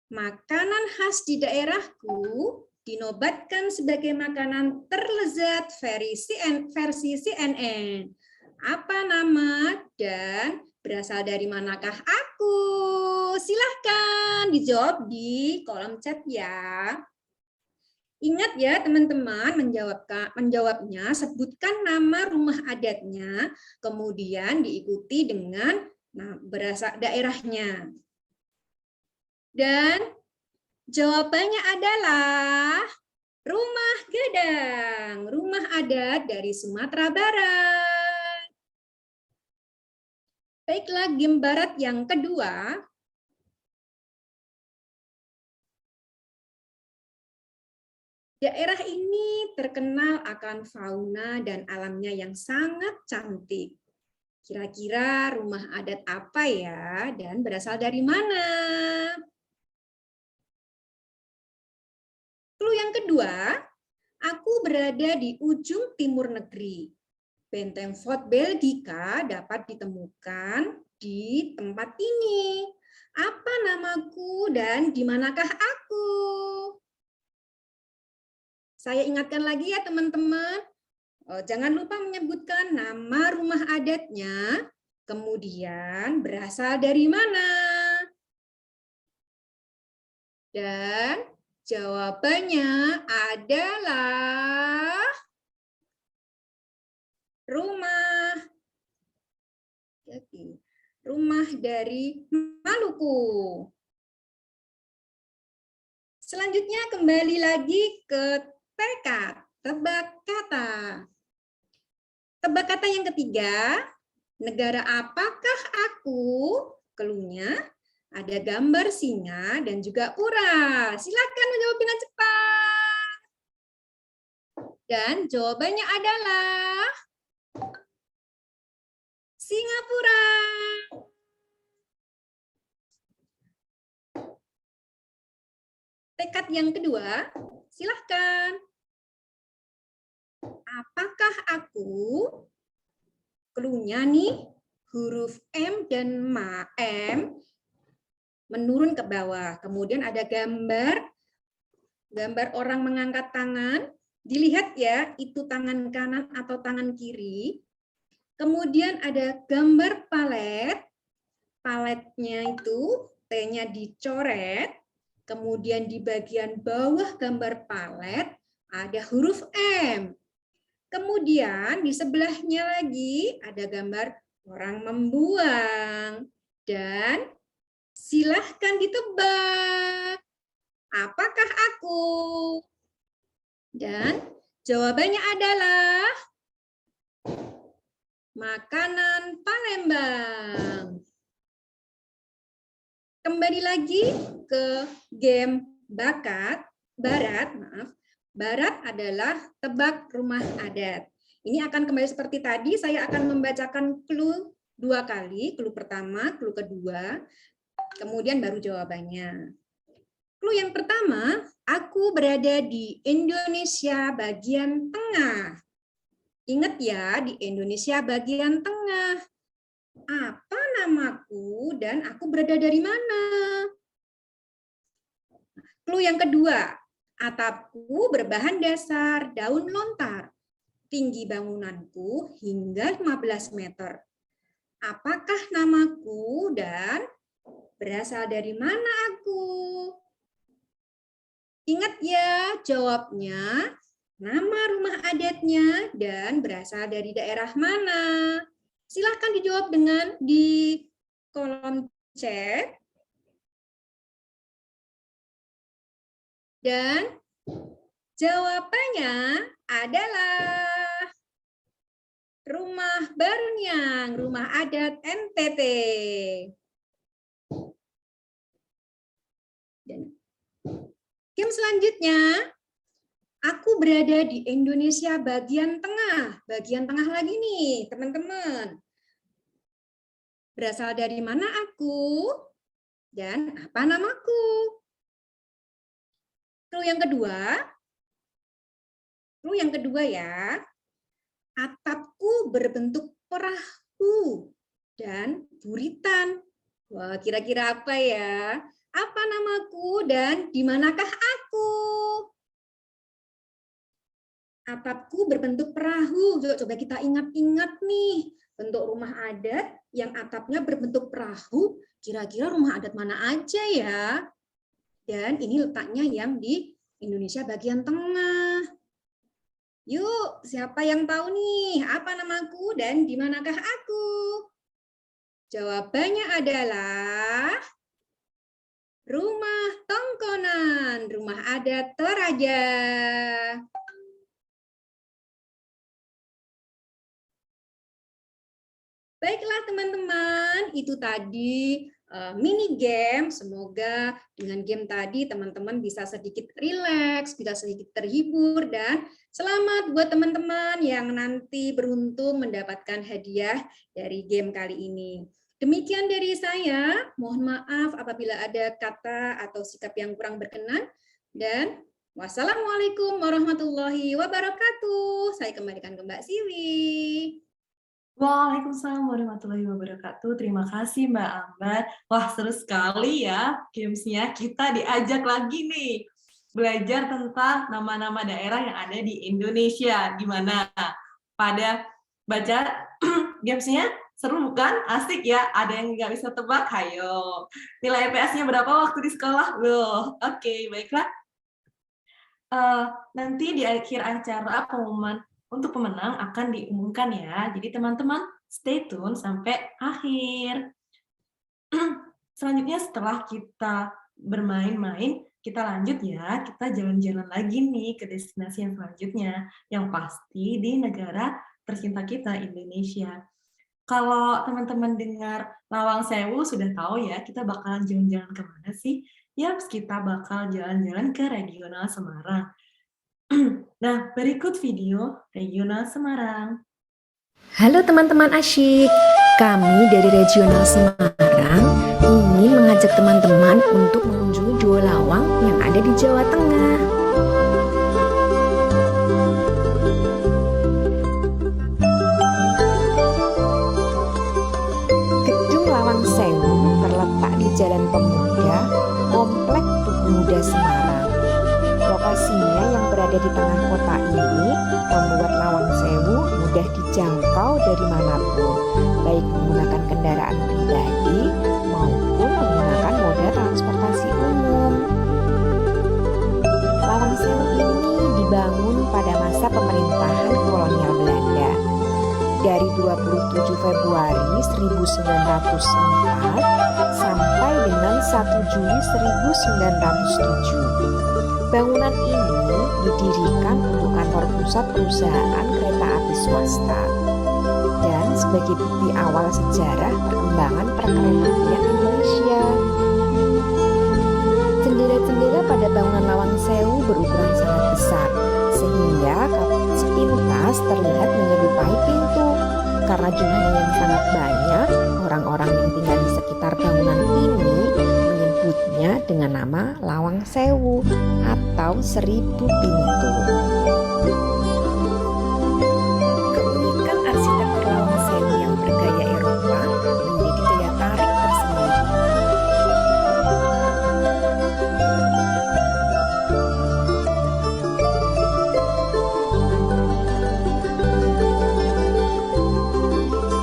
makanan khas di daerahku dinobatkan sebagai makanan terlezat versi CNN. Apa nama dan berasal dari manakah aku? Silahkan dijawab di kolom chat ya. Ingat ya teman-teman, menjawabnya sebutkan nama rumah adatnya, kemudian diikuti dengan berasal daerahnya. Dan jawabannya adalah rumah Gadang, rumah adat dari Sumatera Barat. Baiklah, game barat yang kedua. Daerah ini terkenal akan fauna dan alamnya yang sangat cantik. Kira-kira rumah adat apa ya dan berasal dari mana? Clue yang kedua, aku berada di ujung timur negeri. Benteng Fort Belgica dapat ditemukan di tempat ini. Apa namaku dan di manakah aku? Saya ingatkan lagi ya teman-teman, jangan lupa menyebutkan nama rumah adatnya, kemudian berasal dari mana. Dan jawabannya adalah rumah dari Maluku. Selanjutnya kembali lagi ke tekad, tebak kata. Tebak kata yang ketiga, negara apakah aku? Cluenya ada gambar singa dan juga urat. Silakan menjawab dengan cepat. Dan jawabannya adalah Singapura. Tekad yang kedua, silahkan. Apakah aku? Cluenya nih, huruf M dan M menurun ke bawah. Kemudian ada gambar orang mengangkat tangan. Dilihat ya, itu tangan kanan atau tangan kiri. Kemudian ada gambar palet. Paletnya itu T-nya dicoret. Kemudian di bagian bawah gambar palet ada huruf M. Kemudian di sebelahnya lagi ada gambar orang membuang. Dan silahkan ditebak. Apakah aku? Dan jawabannya adalah makanan Palembang. Kembali lagi ke game barat. barat adalah tebak rumah adat. Ini akan kembali seperti tadi, saya akan membacakan clue 2 kali, clue pertama, clue kedua, kemudian baru jawabannya. Clue yang pertama, aku berada di Indonesia bagian tengah. Ingat ya, di Indonesia bagian tengah. Apa namaku dan aku berada dari mana? Clue yang kedua, atapku berbahan dasar daun lontar. Tinggi bangunanku hingga 15 meter. Apakah namaku dan berasal dari mana aku? Ingat ya, jawabnya nama rumah adatnya dan berasal dari daerah mana. Silahkan dijawab dengan di kolom chat. Dan jawabannya adalah Rumah Barunyang, rumah adat NTT. Dan game selanjutnya, aku berada di Indonesia bagian tengah. Bagian tengah lagi nih, teman-teman. Berasal dari mana aku? Dan apa namaku? Clue yang kedua ya. Atapku berbentuk perahu dan buritan. Wah, kira-kira apa ya? Apa namaku dan di manakah aku? Atapku berbentuk perahu. Coba kita ingat-ingat nih. Bentuk rumah adat yang atapnya berbentuk perahu. Kira-kira rumah adat mana aja ya? Dan ini letaknya yang di Indonesia bagian tengah. Yuk, siapa yang tahu nih apa namaku dan di manakah aku? Jawabannya adalah Rumah Tongkonan, rumah adat Toraja. Baiklah teman-teman, itu tadi mini game. Semoga dengan game tadi teman-teman bisa sedikit rileks, bisa sedikit terhibur, dan selamat buat teman-teman yang nanti beruntung mendapatkan hadiah dari game kali ini. Demikian dari saya, mohon maaf apabila ada kata atau sikap yang kurang berkenan, dan wassalamualaikum warahmatullahi wabarakatuh. Saya kembalikan ke Mbak Siwi. Waalaikumsalam warahmatullahi wabarakatuh. Terima kasih Mbak Ambar. Wah, seru sekali ya gamesnya. Kita diajak lagi nih belajar tentang nama-nama daerah yang ada di Indonesia. Gimana? Pada baca gamesnya? Seru bukan? Asik ya? Ada yang nggak bisa tebak? Hayo. Nilai PS-nya berapa waktu di sekolah? Loh, oke, baiklah. Nanti di akhir acara pengumuman untuk pemenang akan diumumkan ya. Jadi teman-teman stay tune sampai akhir. Selanjutnya setelah kita bermain-main, kita lanjut ya. Kita jalan-jalan lagi nih ke destinasi yang selanjutnya. Yang pasti di negara tercinta kita, Indonesia. Kalau teman-teman dengar Lawang Sewu sudah tahu ya, kita bakalan jalan-jalan kemana sih? Yaps, kita bakal jalan-jalan ke Regional Semarang. Nah, berikut video Regional Semarang. Halo teman-teman asyik, kami dari Regional Semarang ingin mengajak teman-teman untuk mengunjungi Dua Lawang yang ada di Jawa Tengah. Gedung Lawang Sewu terletak di Jalan Pemuda, Komplek Tugu Muda Semarang. Lokasinya yang berada di tengah kota ini membuat Lawang Sewu mudah dijangkau dari manapun, baik menggunakan kendaraan pribadi maupun menggunakan moda transportasi umum. Lawang Sewu ini dibangun pada masa pemerintahan kolonial Belanda. Dari 27 Februari 1904 sampai dengan 1 Juli 1907. Bangunan ini didirikan untuk kantor pusat perusahaan kereta api swasta dan sebagai bukti awal sejarah perkembangan perkeretaapian Indonesia. Jendela-jendela pada bangunan Lawang Sewu berukuran sangat besar terlihat menyerupai pintu. Karena jumlahnya yang sangat banyak, orang-orang yang tinggal di sekitar bangunan ini menyebutnya dengan nama Lawang Sewu atau 1000 pintu. Keunikan arsitektur Lawang Sewu yang bergaya Eropa menjadi daya tarik tersendiri.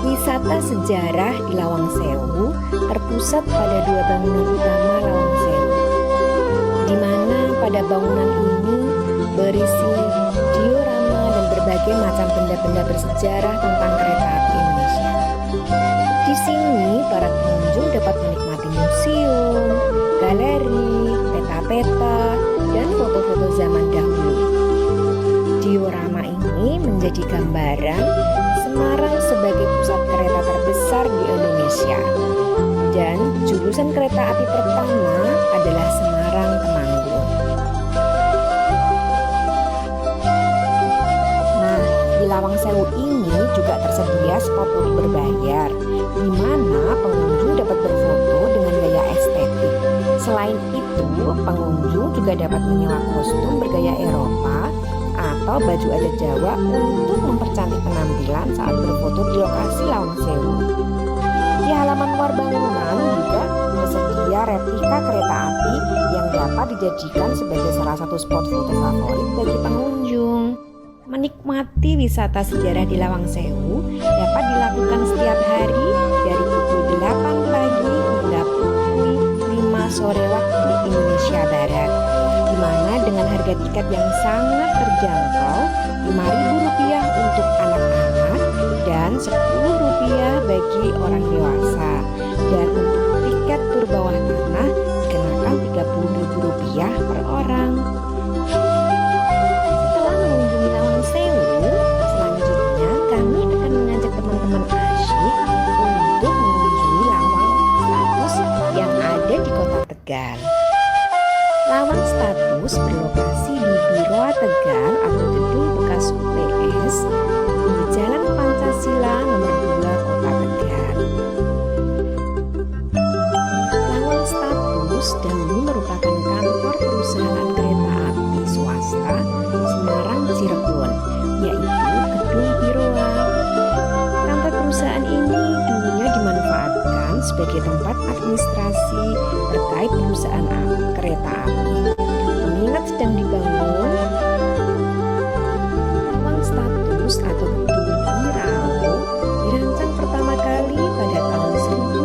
Wisata sejarah di Lawang Sewu terpusat pada 2 bangunan utama Lawang Sewu, di mana pada bangunan ini berisi diorama dan berbagai macam benda-benda bersejarah tentang kereta api Indonesia. Di sini para pengunjung dapat menikmati museum, galeri, peta-peta, dan foto-foto zaman dahulu. Diorama ini menjadi gambaran Semarang sebagai pusat kereta terbesar di Indonesia. Dan jurusan kereta api pertama adalah Semarang-Temanggung. Nah, di Lawang Sewu ini juga tersedia spot foto berbayar, di mana pengunjung dapat berfoto dengan gaya estetik. Selain itu, pengunjung juga dapat menyewa kostum bergaya Eropa atau baju adat Jawa untuk mempercantik penampilan saat berfoto di lokasi Lawang Sewu. Di halaman luar bangunan juga tersedia replika kereta api yang dapat dijadikan sebagai salah satu spot foto favorit bagi pengunjung. Menikmati wisata sejarah di Lawang Sewu dapat dilakukan setiap hari dari pukul 8 pagi hingga pukul 5 sore waktu Indonesia Barat, di mana dengan harga tiket yang sangat terjangkau, Rp5.000 untuk anak-anak dan Rp10 bagi orang dewasa. Dan untuk tiket tur bawah tanah dikenakan Rp30.000 per orang. Setelah mengunjungi Lawang Sewu, selanjutnya kami akan mengajak teman-teman asyik untuk mengunjungi Lawang Status yang ada di Kota Tegal. Lawang Status berlokasi di Biroa Tegal atau gedung bekas UPS di Jalan Pancasila nomor 2 Kota Tegal. Lawang Status dahulu merupakan kantor perusahaan kereta api swasta Semarang Cirebon, yaitu gedung Biroa. Kantor perusahaan ini dulunya dimanfaatkan sebagai tempat administrasi terkait perusahaan kereta api. Mengingat sedang dibangun, Lawang Status atau gedung Birau dirancang pertama kali pada tahun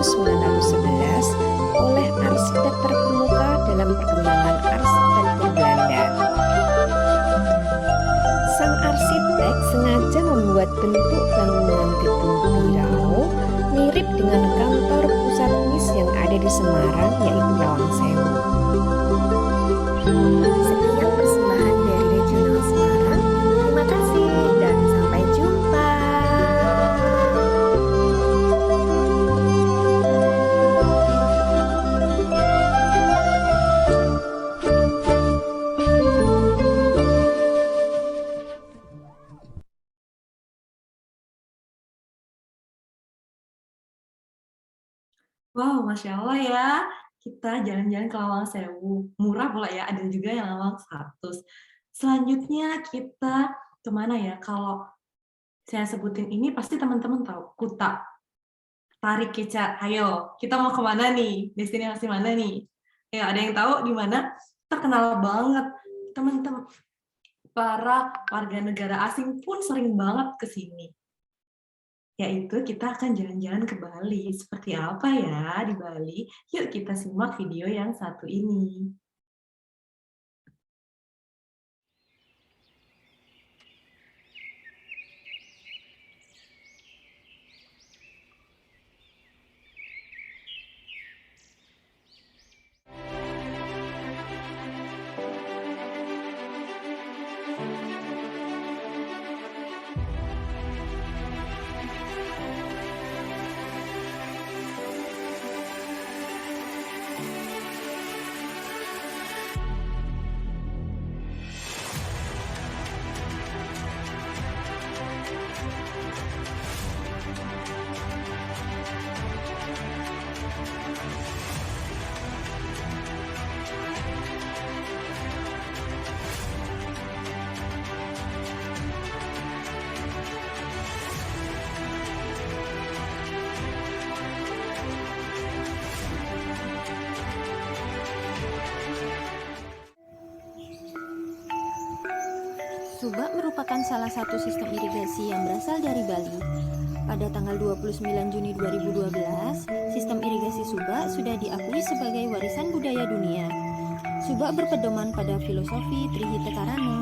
1911 oleh arsitek terkemuka dalam perkembangan arsitektur Belanda. Sang arsitek sengaja membuat bentuk bangunan gedung Birau mirip dengan kantor pusat MIS yang ada di Semarang, yaitu Lawang Sewu. Sekian persembahan dari Regional Semarang. Terima kasih dan sampai jumpa. Wow, Masya Allah ya. Kita jalan-jalan ke Lawang Sewu. Murah pula ya, ada juga yang Lawang Status. Selanjutnya kita kemana ya? Kalau saya sebutin ini pasti teman-teman tahu. Kuta. Tarik Keca. Ayo, kita mau kemana nih? Destinasi mana nih? Ya, ada yang tahu di mana? Terkenal banget. Teman-teman, para warga negara asing pun sering banget ke sini. Yaitu kita akan jalan-jalan ke Bali. Seperti apa ya di Bali? Yuk kita simak video yang satu ini. Subak merupakan salah satu sistem irigasi yang berasal dari Bali. Pada tanggal 29 Juni 2012, sistem irigasi Subak sudah diakui sebagai warisan budaya dunia. Subak berpedoman pada filosofi Trihita Karana,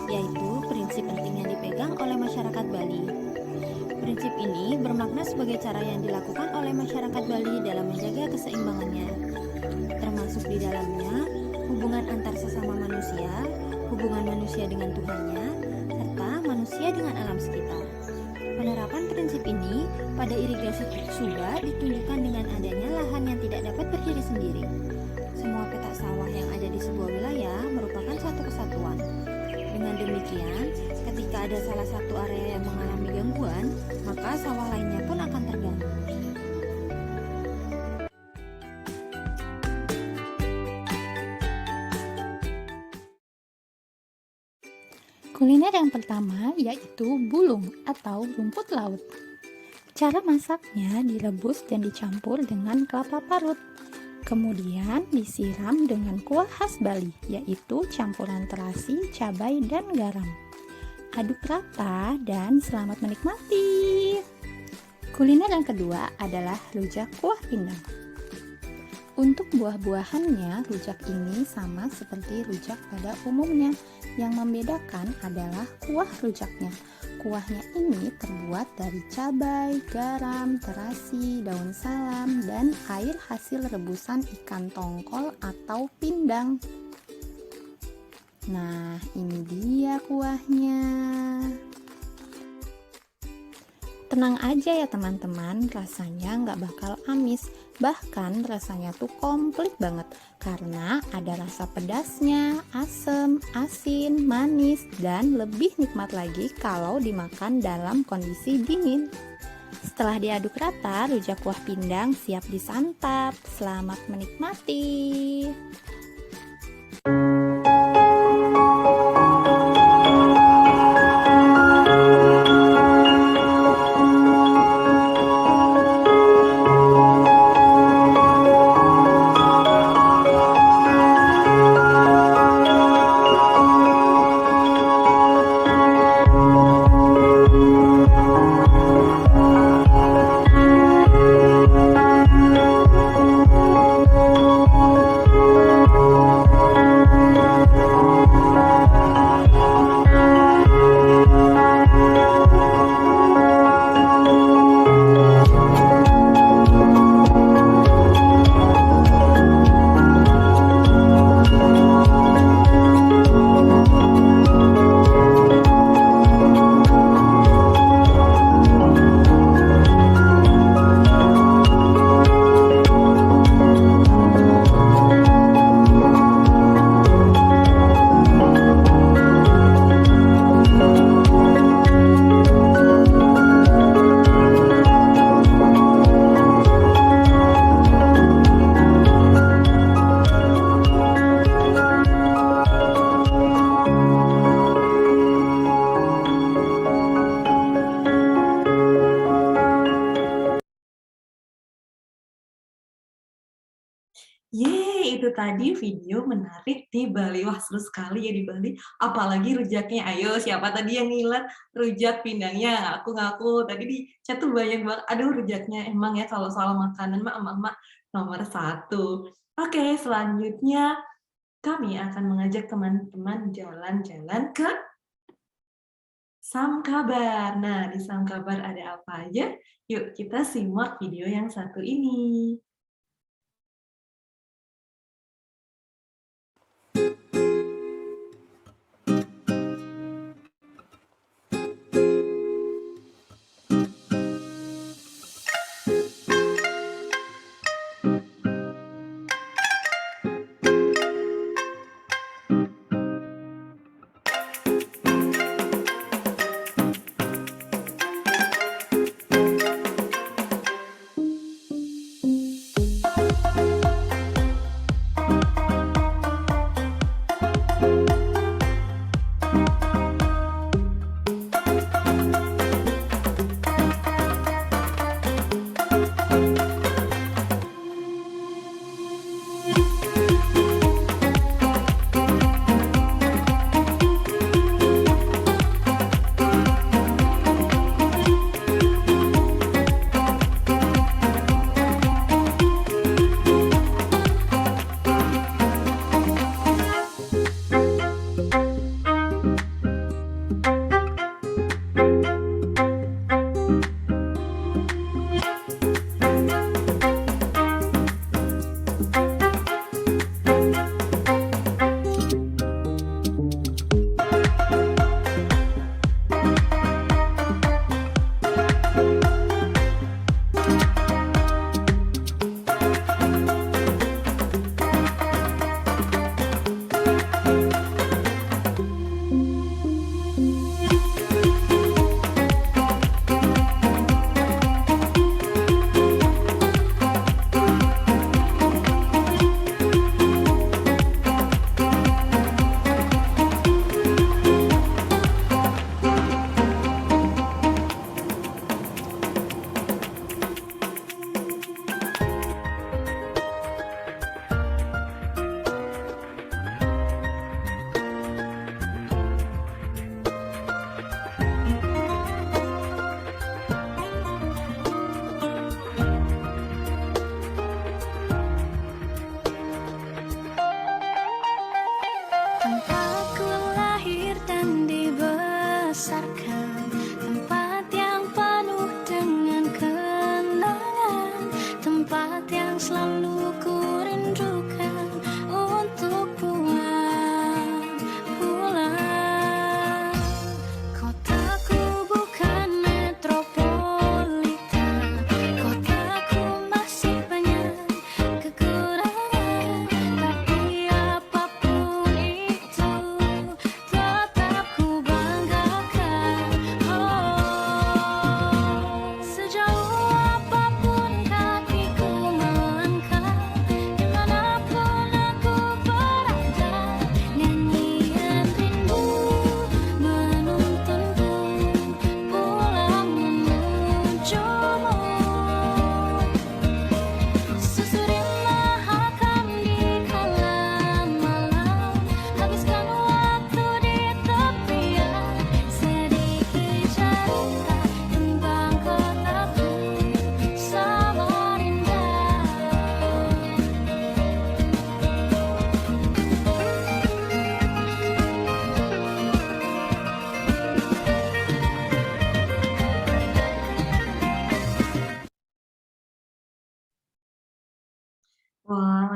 yaitu prinsip penting yang dipegang oleh masyarakat Bali. Prinsip ini bermakna sebagai cara yang dilakukan oleh masyarakat Bali dalam menjaga keseimbangannya, termasuk di dalamnya hubungan antar sesama manusia, hubungan manusia dengan Tuhannya, serta manusia dengan alam sekitar. Penerapan prinsip ini pada irigasi Subak ditunjukkan dengan adanya lahan yang tidak dapat berdiri sendiri. Semua petak sawah yang ada di sebuah wilayah merupakan satu kesatuan. Dengan demikian, ketika ada salah satu area yang mengalami gangguan, maka sawah lainnya pun akan terganggu. Kuliner yang pertama yaitu bulung atau rumput laut. Cara masaknya direbus dan dicampur dengan kelapa parut. Kemudian disiram dengan kuah khas Bali, yaitu campuran terasi, cabai, dan garam. Aduk rata dan selamat menikmati. Kuliner yang kedua adalah rujak kuah pindang. Untuk buah-buahannya, rujak ini sama seperti rujak pada umumnya. Yang membedakan adalah kuah rujaknya. Kuahnya ini terbuat dari cabai, garam, terasi, daun salam, dan air hasil rebusan ikan tongkol atau pindang. Nah, ini dia kuahnya. Tenang aja ya teman-teman, rasanya nggak bakal amis. Bahkan rasanya tuh komplit banget karena ada rasa pedasnya, asam, asin, manis, dan lebih nikmat lagi kalau dimakan dalam kondisi dingin. Setelah diaduk rata, rujak kuah pindang siap disantap. Selamat menikmati. Yeay, itu tadi video menarik di Bali. Wah, seru sekali ya di Bali. Apalagi rujaknya. Ayo, siapa tadi yang ngilat rujak pindangnya? Ngaku-ngaku. Tadi di chat tuh banyak banget. Aduh, rujaknya. Emang ya kalau soal makanan mah emak-emak nomor 1. Oke, selanjutnya kami akan mengajak teman-teman jalan-jalan ke Samkabar. Nah, di Samkabar ada apa aja? Yuk, kita simak video yang satu ini.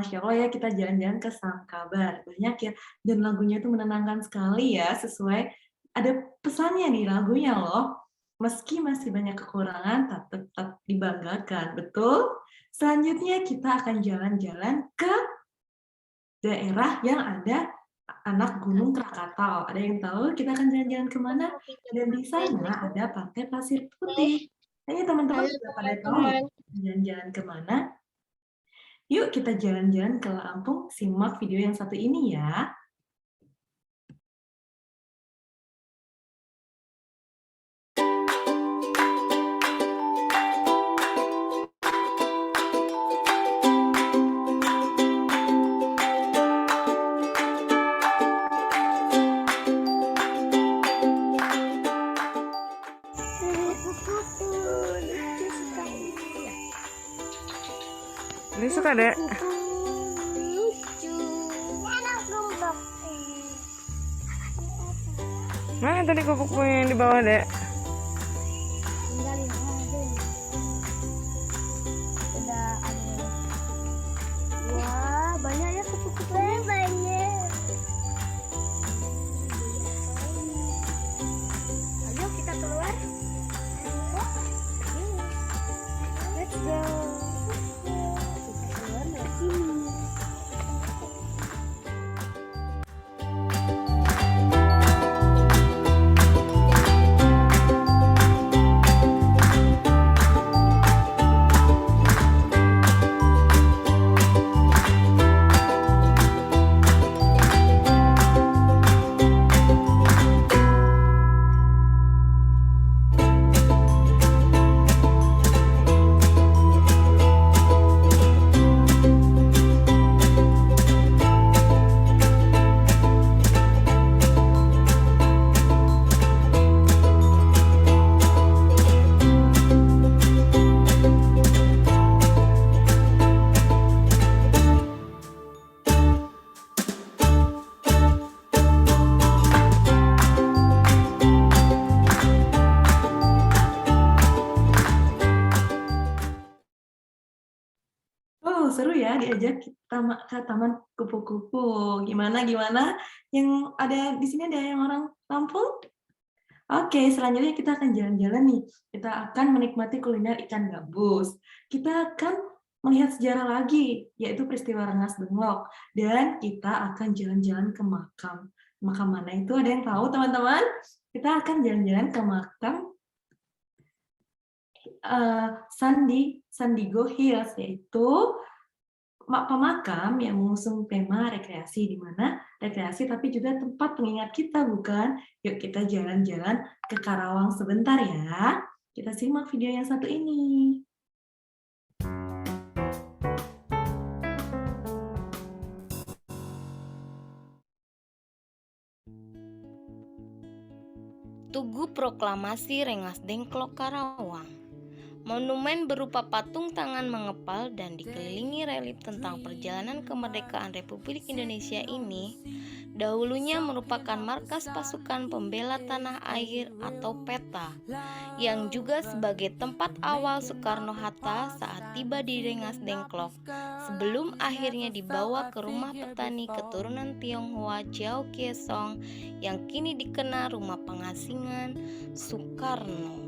Masya Allah ya, kita jalan-jalan ke Sangkabar. Banyak ya, dan lagunya itu menenangkan sekali ya, sesuai ada pesannya di lagunya loh. Meski masih banyak kekurangan, tetap dibanggakan. Betul? Selanjutnya kita akan jalan-jalan ke daerah yang ada anak Gunung Krakatau. Ada yang tahu kita akan jalan-jalan kemana? Dan di sana ada Pantai Pasir Putih. Ayo teman-teman sudah pada tahu ya jalan-jalan kemana? Yuk kita jalan-jalan ke Lampung. Simak video yang satu ini ya. Ini suka, Dek. Mana tadi kupu-kupu yang di bawah, Dek? Wah, banyak ya kupu-kupunya. Banyak. Ayo kita keluar. Let's go. Kita keluar dari sini. Oh, seru ya diajak kita ke Taman Kupu-Kupu. Gimana? Yang ada di sini ada yang orang Lampung? Oke, selanjutnya kita akan jalan-jalan nih. Kita akan menikmati kuliner ikan gabus. Kita akan melihat sejarah lagi, yaitu peristiwa Rengas Dengklok. Dan kita akan jalan-jalan ke makam. Makam mana itu? Ada yang tahu, teman-teman? Kita akan jalan-jalan ke makam Sandigo Hills, yaitu pemakam yang mengusung tema rekreasi, di mana rekreasi tapi juga tempat pengingat kita, bukan? Yuk kita jalan-jalan ke Karawang sebentar ya. Kita simak video yang satu ini. Tugu Proklamasi Rengas Dengklok Karawang. Monumen berupa patung tangan mengepal dan dikelilingi relief tentang perjalanan kemerdekaan Republik Indonesia ini dahulunya merupakan markas pasukan pembela tanah air atau PETA, yang juga sebagai tempat awal Soekarno-Hatta saat tiba di Rengas Dengklok, sebelum akhirnya dibawa ke rumah petani keturunan Tionghoa Chiao Kiesong yang kini dikenal Rumah Pengasingan Soekarno.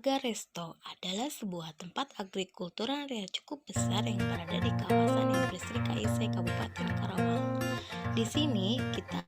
Garesto adalah sebuah tempat agrikultural yang cukup besar yang berada di kawasan industri KIC Kabupaten Karawang. Di sini kita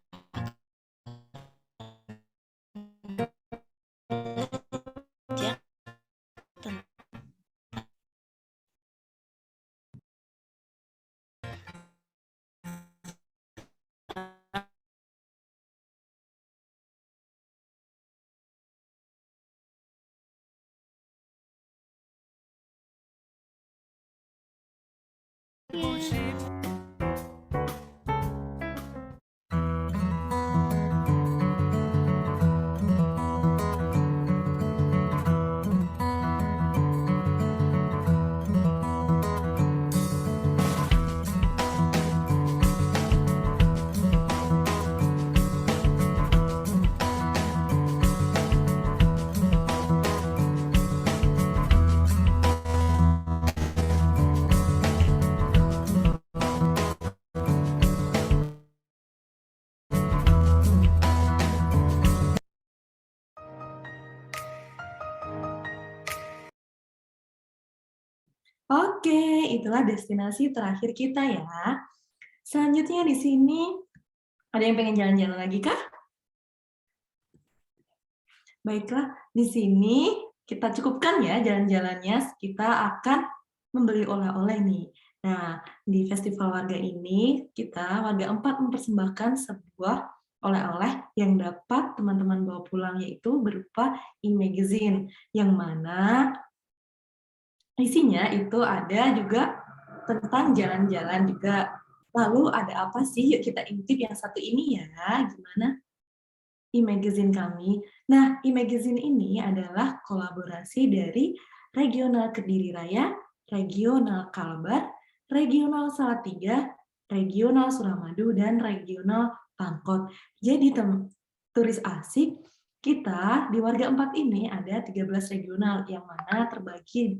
Oke, itulah destinasi terakhir kita ya. Selanjutnya di sini ada yang pengen jalan-jalan lagi kah? Baiklah, di sini kita cukupkan ya jalan-jalannya. Kita akan membeli oleh-oleh nih. Nah, di Festival Warga ini kita Warga 4 mempersembahkan sebuah oleh-oleh yang dapat teman-teman bawa pulang, yaitu berupa e-magazine yang mana isinya itu ada juga tentang jalan-jalan juga. Lalu ada apa sih? Yuk kita intip yang satu ini ya. Gimana e-magazine kami? Nah, e-magazine ini adalah kolaborasi dari Regional Kediri Raya, Regional Kalbar, Regional Salatiga, Regional Suramadu, dan Regional Pangkot. Jadi turis asik kita di Warga 4 ini ada 13 regional yang mana terbagi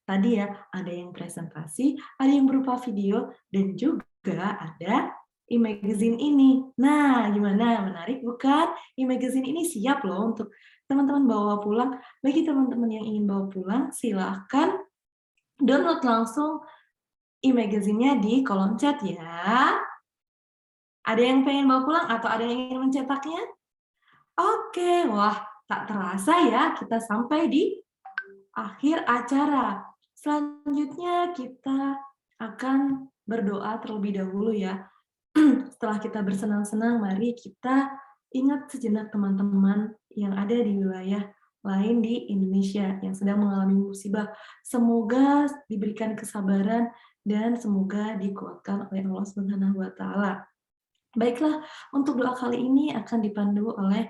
tadi ya, ada yang presentasi, ada yang berupa video, dan juga ada e-magazine ini. Nah, gimana? Menarik bukan? E-magazine ini siap loh untuk teman-teman bawa pulang. Bagi teman-teman yang ingin bawa pulang, silahkan download langsung e-magazine-nya di kolom chat ya. Ada yang pengen bawa pulang atau ada yang ingin mencetaknya? Oke, wah tak terasa ya kita sampai di akhir acara. Selanjutnya kita akan berdoa terlebih dahulu ya. Setelah kita bersenang-senang, mari kita ingat sejenak teman-teman yang ada di wilayah lain di Indonesia yang sedang mengalami musibah. Semoga diberikan kesabaran dan semoga dikuatkan oleh Allah Subhanahu wa Ta'ala. Baiklah, untuk doa kali ini akan dipandu oleh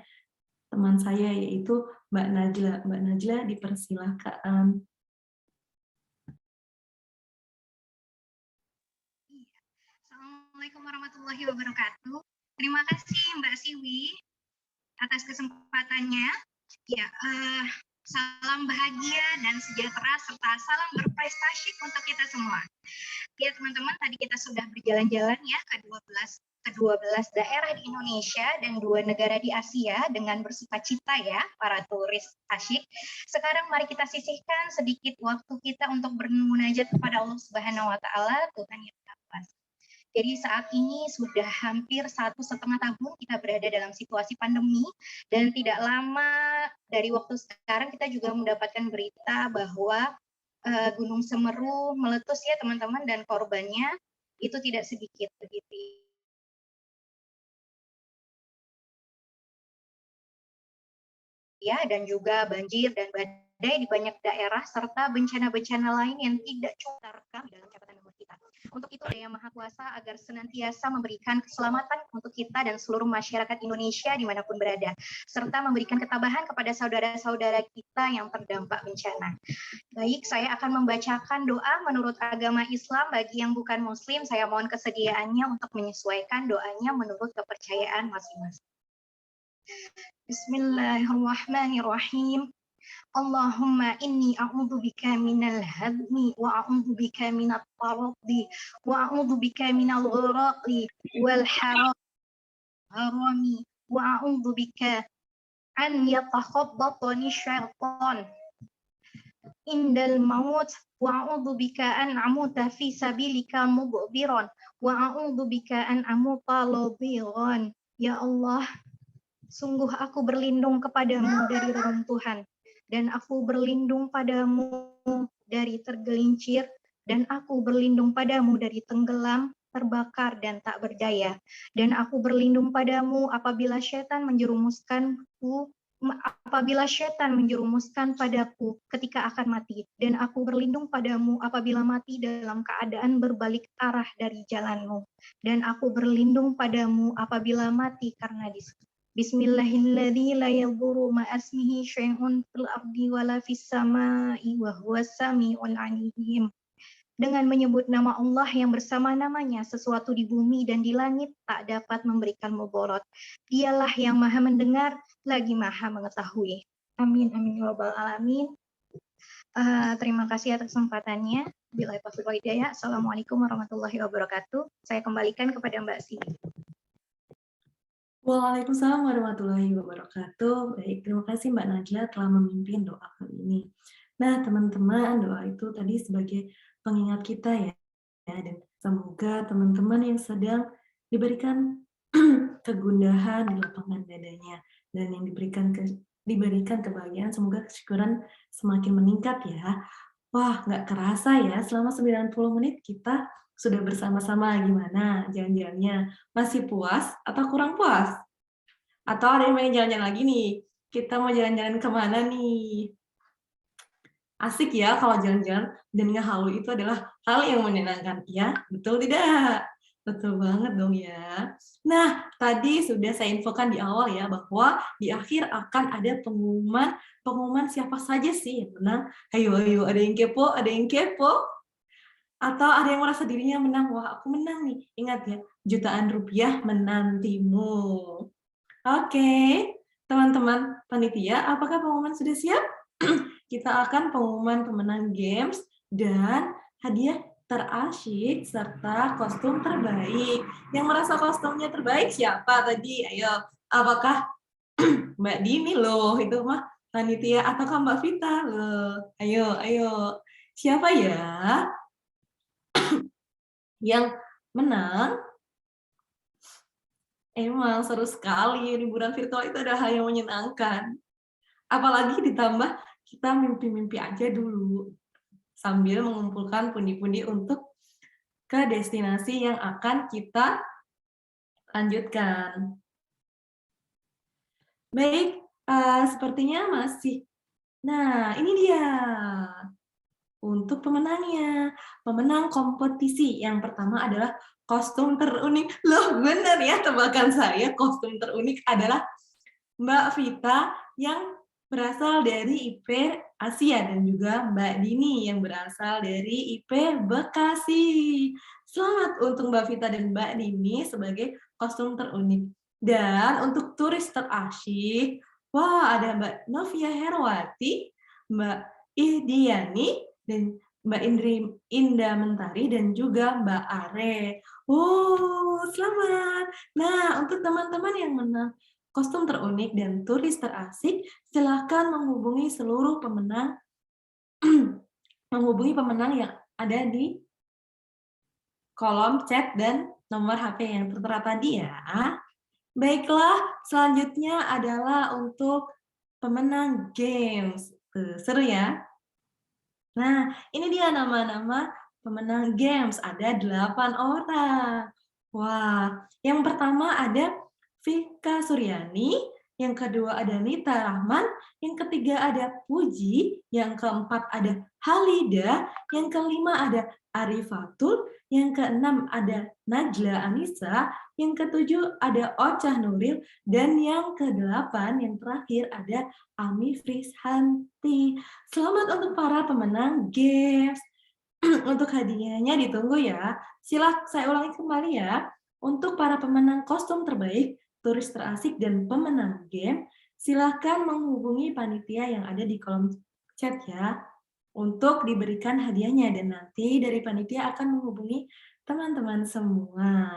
teman saya, yaitu Mbak Najla. Mbak Najla, dipersilakan. Assalamualaikum warahmatullahi wabarakatuh. Terima kasih Mbak Siwi atas kesempatannya. Ya, salam bahagia dan sejahtera serta salam berprestasi untuk kita semua. Ya teman-teman, tadi kita sudah berjalan-jalan ya ke 12 daerah di Indonesia dan 2 negara di Asia dengan bersukacita ya para turis asyik. Sekarang mari kita sisihkan sedikit waktu kita untuk bermunajat kepada Allah Subhanahu wa Ta'ala, Tuhan yang Maha Kuasa. Jadi saat ini sudah hampir 1,5 tahun kita berada dalam situasi pandemi, dan tidak lama dari waktu sekarang kita juga mendapatkan berita bahwa Gunung Semeru meletus ya teman-teman, dan korbannya itu tidak sedikit begitu. Ya, dan juga banjir dan badai di banyak daerah serta bencana-bencana lain yang tidak cukup terekam dalam catatan nomor kita. Untuk itu Yang Maha Kuasa agar senantiasa memberikan keselamatan untuk kita dan seluruh masyarakat Indonesia dimanapun berada, serta memberikan ketabahan kepada saudara-saudara kita yang terdampak bencana. Baik, saya akan membacakan doa menurut agama Islam. Bagi yang bukan Muslim, saya mohon kesediaannya untuk menyesuaikan doanya menurut kepercayaan masing-masing. Bismillahirrahmanirrahim. Allahumma inni a'udzubika minal hadmi wa a'udzubika minat taraddi wa a'udzubika minal gharaqi wal harami wa a'udzubika an yatakhabbatani syaitan indal maut wa a'udzubika an amuta fi sabilika mudbiran wa a'udzubika an amuta ladiran. Ya Allah, sungguh aku berlindung kepadamu dari reruntuhan, dan aku berlindung padamu dari tergelincir, dan aku berlindung padamu dari tenggelam, terbakar, dan tak berdaya. Dan aku berlindung padamu apabila syaitan menjerumuskanku apabila syaitan menjerumuskan padaku ketika akan mati, dan aku berlindung padamu apabila mati dalam keadaan berbalik arah dari jalanmu, dan aku berlindung padamu apabila mati karena Bismillahilladzi la yadurru ma'asmihi syai'un fil ardi wala fis sama'i wa huwas sami'ul 'alim. Dengan menyebut nama Allah yang bersama namanya, sesuatu di bumi dan di langit tak dapat memberikan mudarat. Dialah yang maha mendengar, lagi maha mengetahui. Amin, amin, ya rabbal alamin. Terima kasih atas kesempatannya. Billahi taufiq wal hidayah. Assalamualaikum warahmatullahi wabarakatuh. Saya kembalikan kepada Mbak Si. Waalaikumsalam warahmatullahi wabarakatuh. Baik, terima kasih Mbak Najla telah memimpin doa kali ini. Nah, teman-teman, doa itu tadi sebagai pengingat kita ya, dan semoga teman-teman yang sedang diberikan kegundahan di lapangan dadanya dan yang diberikan kebahagiaan, semoga kesyukuran semakin meningkat ya. Wah, nggak kerasa ya, selama 90 menit kita sudah bersama-sama. Gimana jalan-jalannya? Masih puas atau kurang puas? Atau ada yang pengen jalan-jalan lagi nih? Kita mau jalan-jalan kemana nih? Asik ya kalau jalan-jalan dan ngehalu itu adalah hal yang menyenangkan. Ya, betul tidak? Betul banget dong ya. Nah, tadi sudah saya infokan di awal ya, bahwa di akhir akan ada pengumuman siapa saja sih yang menang. Ayo, ada yang kepo, ada yang kepo. Atau ada yang merasa dirinya menang, wah aku menang nih. Ingat ya, jutaan rupiah menantimu. Oke, teman-teman panitia, apakah pengumuman sudah siap? Kita akan pengumuman pemenang games dan hadiah terasyik serta kostum terbaik. Yang merasa kostumnya terbaik siapa tadi? Ayo, apakah Mbak Dini loh, itu mah panitia, ataukah Mbak Vita loh? Ayo. Siapa ya yang menang? Emang seru sekali, liburan virtual itu adalah hal yang menyenangkan. Apalagi ditambah kita mimpi-mimpi aja dulu, sambil mengumpulkan pundi-pundi untuk ke destinasi yang akan kita lanjutkan. Baik, sepertinya masih. Nah, ini dia. Untuk pemenangnya, pemenang kompetisi yang pertama adalah kostum terunik. Loh, benar ya tebakan saya, kostum terunik adalah Mbak Vita yang berasal dari IP Asia dan juga Mbak Dini yang berasal dari IP Bekasi. Selamat untuk Mbak Vita dan Mbak Dini sebagai kostum terunik. Dan untuk turis terasyik, wah ada Mbak Novia Herwati, Mbak Ihdiani, dan Mbak Indah Mentari, dan juga Mbak Are. Selamat. Nah, untuk teman-teman yang menang kostum terunik dan turis terasik, silakan menghubungi seluruh pemenang yang ada di kolom chat dan nomor HP yang tertera tadi ya. Baiklah, selanjutnya adalah untuk pemenang games. Seru ya? Nah, ini dia nama-nama pemenang games. Ada 8 orang. Wah, yang pertama ada Vika Suryani, yang kedua ada Nita Rahman, yang ketiga ada Puji, yang keempat ada Halida, yang kelima ada Arifatul, yang keenam ada Najla Anissa, yang ketujuh ada Ocah Nuril, dan yang kedelapan, yang terakhir ada Ami Frishanti. Selamat untuk para pemenang games. Untuk hadiahnya ditunggu ya. Saya ulangi kembali ya. Untuk para pemenang kostum terbaik, turis terasik, dan pemenang game, silakan menghubungi panitia yang ada di kolom chat ya, untuk diberikan hadiahnya, dan nanti dari panitia akan menghubungi teman-teman semua.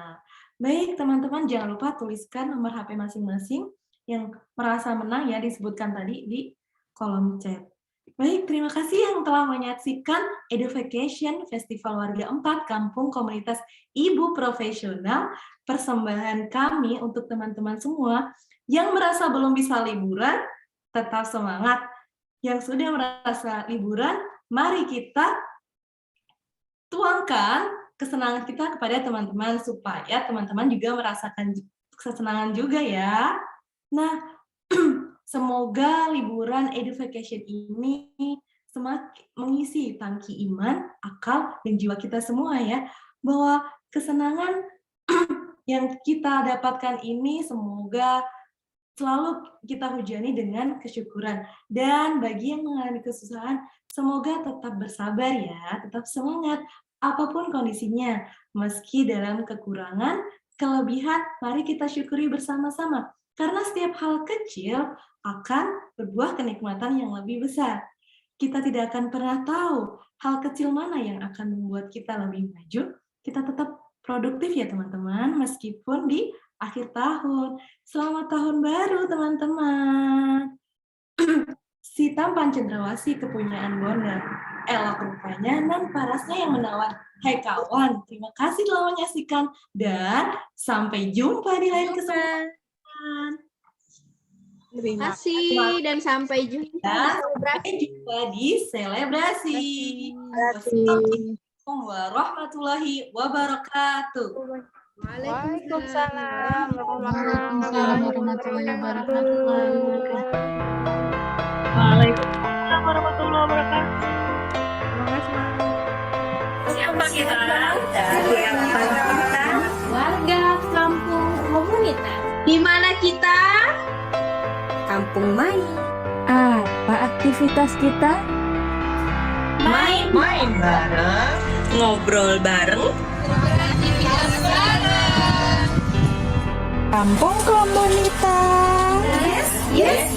Baik, teman-teman jangan lupa tuliskan nomor HP masing-masing yang merasa menang ya, disebutkan tadi di kolom chat. Baik, terima kasih yang telah menyaksikan Eduvacation Festival Warga 4 Kampung Komunitas Ibu Profesional, persembahan kami untuk teman-teman semua yang merasa belum bisa liburan, tetap semangat. Yang sudah merasa liburan, mari kita tuangkan kesenangan kita kepada teman-teman supaya teman-teman juga merasakan kesenangan juga ya. Nah, Semoga liburan Eduvacation ini semakin mengisi tangki iman, akal, dan jiwa kita semua ya, bahwa kesenangan yang kita dapatkan ini semoga selalu kita hujani dengan kesyukuran. Dan bagi yang mengalami kesusahan, semoga tetap bersabar ya, tetap semangat apapun kondisinya. Meski dalam kekurangan, kelebihan, mari kita syukuri bersama-sama. Karena setiap hal kecil akan berbuah kenikmatan yang lebih besar. Kita tidak akan pernah tahu hal kecil mana yang akan membuat kita lebih maju. Kita tetap produktif ya teman-teman, meskipun di akhir tahun. Selamat tahun baru teman-teman. Sitam Pancendrawasi kepunyaan Bondan. Elok rupanya nan parasnya yang menawan. Hai kawan, terima kasih telah menyaksikan dan sampai jumpa di lain kesempatan. Terima kasih dan sampai jumpa. Sampai jumpa di selebrasi. Assalamualaikum warahmatullahi wabarakatuh. Waalaikumsalam warahmatullahi wabarakatuh. Waalaikumsalam warahmatullahi wabarakatuh. Siapa kita? Siapa kita? Warga kampung komunitas. Di mana kita? Kampung Main. Apa aktivitas kita? Main bareng, Ngobrol bareng. Kampung komunitas. Yes.